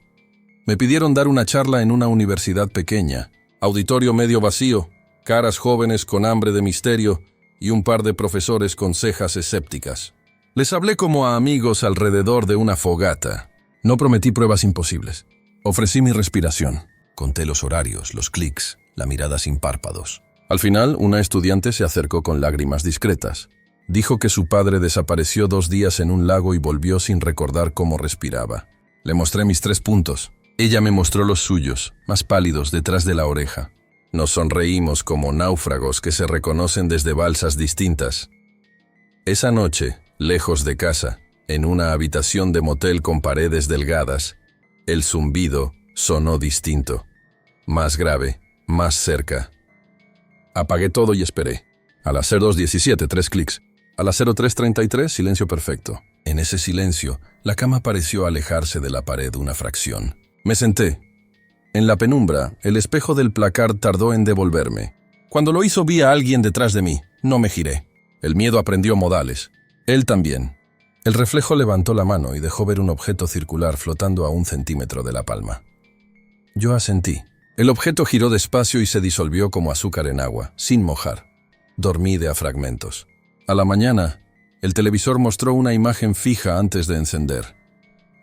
Me pidieron dar una charla en una universidad pequeña, auditorio medio vacío, caras jóvenes con hambre de misterio y un par de profesores con cejas escépticas. Les hablé como a amigos alrededor de una fogata. No prometí pruebas imposibles. Ofrecí mi respiración. Conté los horarios, los clics, la mirada sin párpados. Al final, una estudiante se acercó con lágrimas discretas. Dijo que su padre desapareció 2 días en un lago y volvió sin recordar cómo respiraba. Le mostré mis 3 puntos. Ella me mostró los suyos, más pálidos detrás de la oreja. Nos sonreímos como náufragos que se reconocen desde balsas distintas. Esa noche, lejos de casa, en una habitación de motel con paredes delgadas, el zumbido sonó distinto. Más grave, más cerca. Apagué todo y esperé. A las 02:17, 3 clics. A las 03:33, silencio perfecto. En ese silencio, la cama pareció alejarse de la pared una fracción. Me senté. En la penumbra, el espejo del placard tardó en devolverme. Cuando lo hizo, vi a alguien detrás de mí. No me giré. El miedo aprendió modales. Él también. El reflejo levantó la mano y dejó ver un objeto circular flotando a 1 centímetro de la palma. Yo asentí. El objeto giró despacio y se disolvió como azúcar en agua, sin mojar. Dormí de a fragmentos. A la mañana, el televisor mostró una imagen fija antes de encender.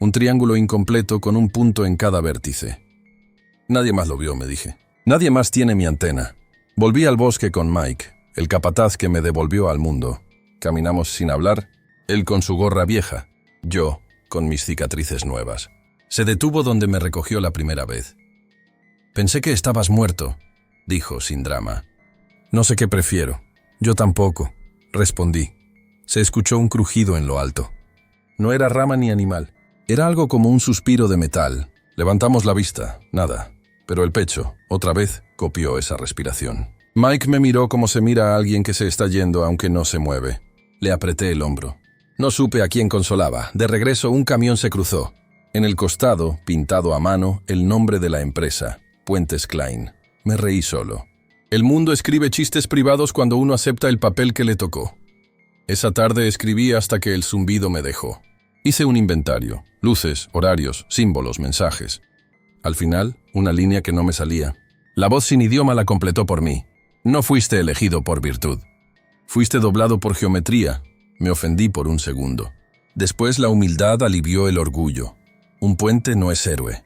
Un triángulo incompleto con un punto en cada vértice. Nadie más lo vio, me dije. Nadie más tiene mi antena. Volví al bosque con Mike, el capataz que me devolvió al mundo. Caminamos sin hablar, él con su gorra vieja, yo con mis cicatrices nuevas. Se detuvo donde me recogió la primera vez. «Pensé que estabas muerto», dijo sin drama. «No sé qué prefiero». «Yo tampoco», respondí. Se escuchó un crujido en lo alto. No era rama ni animal. Era algo como un suspiro de metal. Levantamos la vista. Nada. Pero el pecho, otra vez, copió esa respiración. Mike me miró como se mira a alguien que se está yendo aunque no se mueve. Le apreté el hombro. No supe a quién consolaba. De regreso, un camión se cruzó. En el costado, pintado a mano, el nombre de la empresa, Puentes Klein. Me reí solo. El mundo escribe chistes privados cuando uno acepta el papel que le tocó. Esa tarde escribí hasta que el zumbido me dejó. Hice un inventario, luces, horarios, símbolos, mensajes. Al final, una línea que no me salía. La voz sin idioma la completó por mí. No fuiste elegido por virtud. Fuiste doblado por geometría. Me ofendí por un segundo. Después la humildad alivió el orgullo. Un puente no es héroe.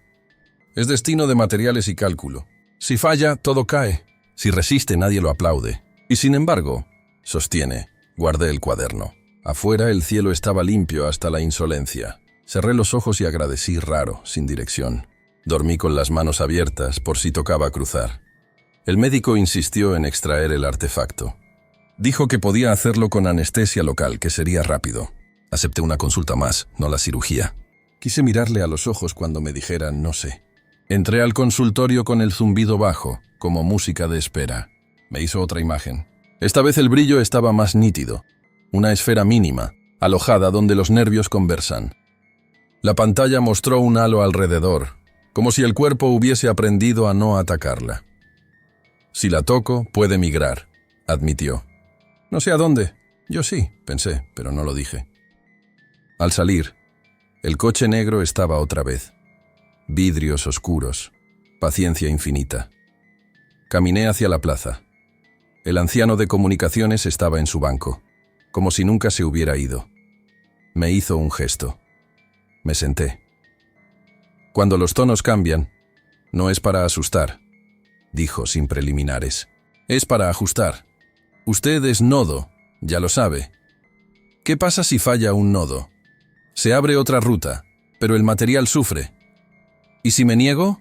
Es destino de materiales y cálculo. Si falla, todo cae. Si resiste, nadie lo aplaude. Y sin embargo, sostiene, guardé el cuaderno. Afuera el cielo estaba limpio hasta la insolencia. Cerré los ojos y agradecí raro, sin dirección. Dormí con las manos abiertas por si tocaba cruzar. El médico insistió en extraer el artefacto. Dijo que podía hacerlo con anestesia local, que sería rápido. Acepté una consulta más, no la cirugía. Quise mirarle a los ojos cuando me dijera no sé. Entré al consultorio con el zumbido bajo, como música de espera. Me hizo otra imagen. Esta vez el brillo estaba más nítido. Una esfera mínima, alojada donde los nervios conversan. La pantalla mostró un halo alrededor, como si el cuerpo hubiese aprendido a no atacarla. Si la toco, puede migrar, admitió. No sé a dónde. Yo sí, pensé, pero no lo dije. Al salir, el coche negro estaba otra vez. Vidrios oscuros, paciencia infinita. Caminé hacia la plaza. El anciano de comunicaciones estaba en su banco, como si nunca se hubiera ido. Me hizo un gesto. Me senté. Cuando los tonos cambian, no es para asustar, dijo sin preliminares. Es para ajustar. Usted es nodo, ya lo sabe. ¿Qué pasa si falla un nodo? Se abre otra ruta, pero el material sufre. ¿Y si me niego?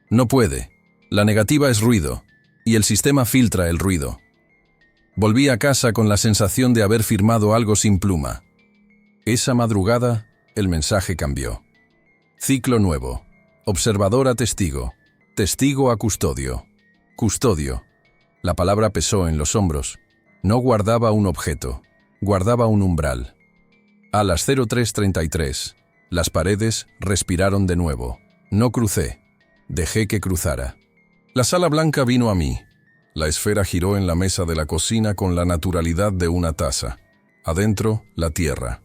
No puede. La negativa es ruido, y el sistema filtra el ruido. Volví a casa con la sensación de haber firmado algo sin pluma. Esa madrugada, el mensaje cambió. Ciclo nuevo. Observador a testigo. Testigo a custodio. Custodio. La palabra pesó en los hombros. No guardaba un objeto, guardaba un umbral. A las 03:33, las paredes respiraron de nuevo. No crucé. Dejé que cruzara. La sala blanca vino a mí. La esfera giró en la mesa de la cocina con la naturalidad de una taza. Adentro, la tierra.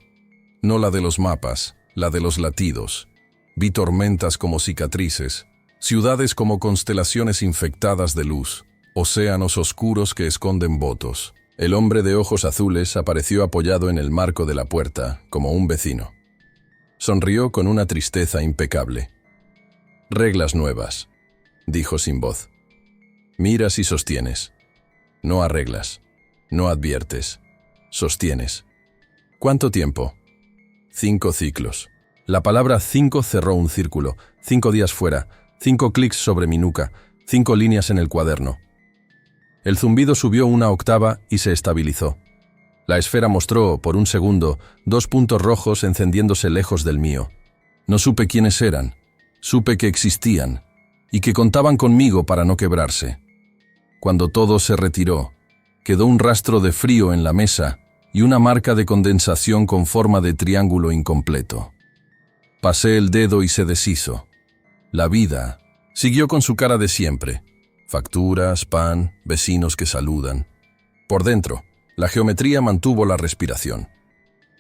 No la de los mapas, la de los latidos. Vi tormentas como cicatrices, ciudades como constelaciones infectadas de luz, océanos oscuros que esconden votos. El hombre de ojos azules apareció apoyado en el marco de la puerta, como un vecino. Sonrió con una tristeza impecable. «Reglas nuevas», dijo sin voz. «Miras y sostienes. No arreglas. No adviertes. Sostienes. ¿Cuánto tiempo?» 5 ciclos. La palabra 5 cerró un círculo. 5 días fuera. 5 clics sobre mi nuca. 5 líneas en el cuaderno. El zumbido subió una octava y se estabilizó. La esfera mostró, por un segundo, 2 puntos rojos encendiéndose lejos del mío. No supe quiénes eran. Supe que existían y que contaban conmigo para no quebrarse. Cuando todo se retiró, quedó un rastro de frío en la mesa y una marca de condensación con forma de triángulo incompleto. Pasé el dedo y se deshizo. La vida siguió con su cara de siempre. Facturas, pan, vecinos que saludan. Por dentro, la geometría mantuvo la respiración.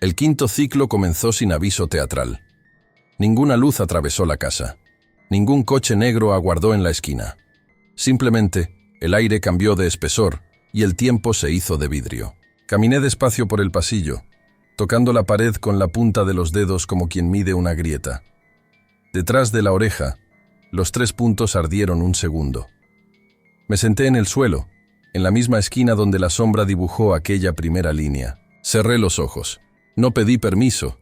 El 5º ciclo comenzó sin aviso teatral. Ninguna luz atravesó la casa. Ningún coche negro aguardó en la esquina. Simplemente, el aire cambió de espesor y el tiempo se hizo de vidrio. Caminé despacio por el pasillo, tocando la pared con la punta de los dedos como quien mide una grieta. Detrás de la oreja, los 3 puntos ardieron un segundo. Me senté en el suelo, en la misma esquina donde la sombra dibujó aquella primera línea. Cerré los ojos. No pedí permiso.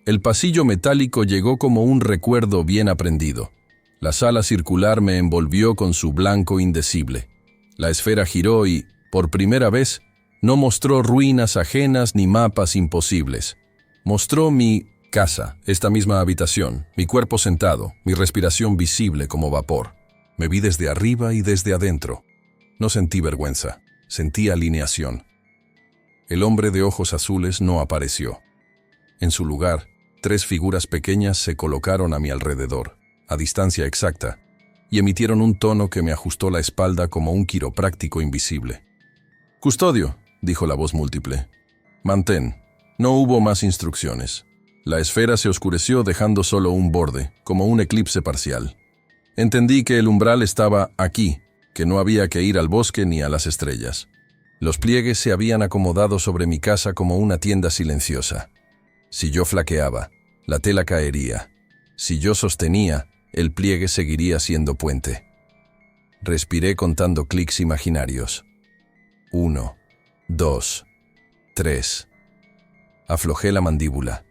El pasillo metálico llegó como un recuerdo bien aprendido. La sala circular me envolvió con su blanco indecible. La esfera giró y, por primera vez, no mostró ruinas ajenas ni mapas imposibles. Mostró mi casa, esta misma habitación, mi cuerpo sentado, mi respiración visible como vapor. Me vi desde arriba y desde adentro. No sentí vergüenza, sentí alineación. El hombre de ojos azules no apareció. En su lugar, 3 figuras pequeñas se colocaron a mi alrededor, a distancia exacta, y emitieron un tono que me ajustó la espalda como un quiropráctico invisible. «Custodio», dijo la voz múltiple. «Mantén». No hubo más instrucciones. La esfera se oscureció dejando solo un borde, como un eclipse parcial. Entendí que el umbral estaba aquí, que no había que ir al bosque ni a las estrellas. Los pliegues se habían acomodado sobre mi casa como una tienda silenciosa. Si yo flaqueaba, la tela caería. Si yo sostenía, el pliegue seguiría siendo puente. Respiré contando clics imaginarios. 1, 2, 3. Aflojé la mandíbula.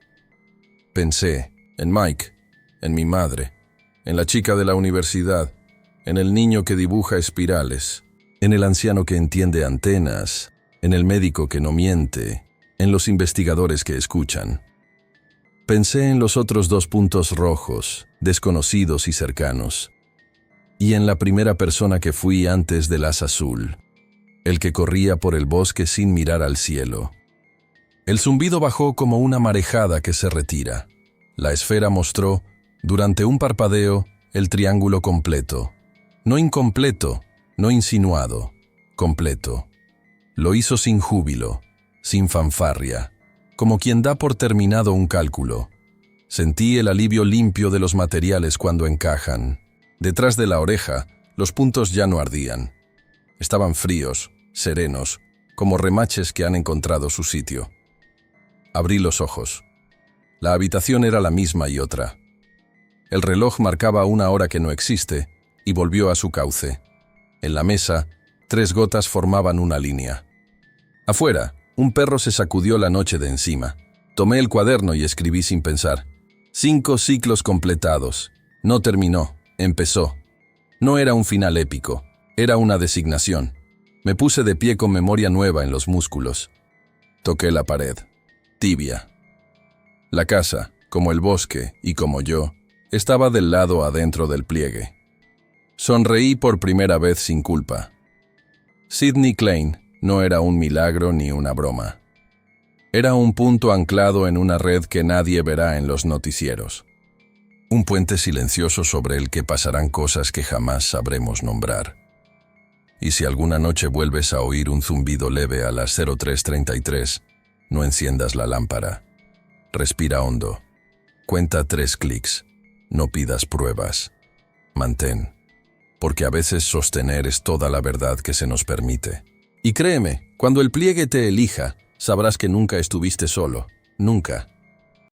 Pensé en Mike, en mi madre, en la chica de la universidad, en el niño que dibuja espirales, en el anciano que entiende antenas, en el médico que no miente, en los investigadores que escuchan. Pensé en los otros 2 puntos rojos, desconocidos y cercanos, y en la primera persona que fui antes del haz azul, el que corría por el bosque sin mirar al cielo. El zumbido bajó como una marejada que se retira. La esfera mostró, durante un parpadeo, el triángulo completo. No incompleto, no insinuado, completo. Lo hizo sin júbilo, sin fanfarria, como quien da por terminado un cálculo. Sentí el alivio limpio de los materiales cuando encajan. Detrás de la oreja, los puntos ya no ardían. Estaban fríos, serenos, como remaches que han encontrado su sitio. Abrí los ojos. La habitación era la misma y otra. El reloj marcaba una hora que no existe y volvió a su cauce. En la mesa, 3 gotas formaban una línea. Afuera, un perro se sacudió la noche de encima. Tomé el cuaderno y escribí sin pensar. 5 ciclos completados. No terminó, empezó. No era un final épico, era una designación. Me puse de pie con memoria nueva en los músculos. Toqué la pared. Tibia. La casa, como el bosque y como yo, estaba del lado adentro del pliegue. Sonreí por primera vez sin culpa. Sidney Klein no era un milagro ni una broma. Era un punto anclado en una red que nadie verá en los noticieros. Un puente silencioso sobre el que pasarán cosas que jamás sabremos nombrar. Y si alguna noche vuelves a oír un zumbido leve a las 03:33, no enciendas la lámpara. Respira hondo. Cuenta 3 clics. No pidas pruebas. Mantén. Porque a veces sostener es toda la verdad que se nos permite. Y créeme, cuando el pliegue te elija, sabrás que nunca estuviste solo. Nunca.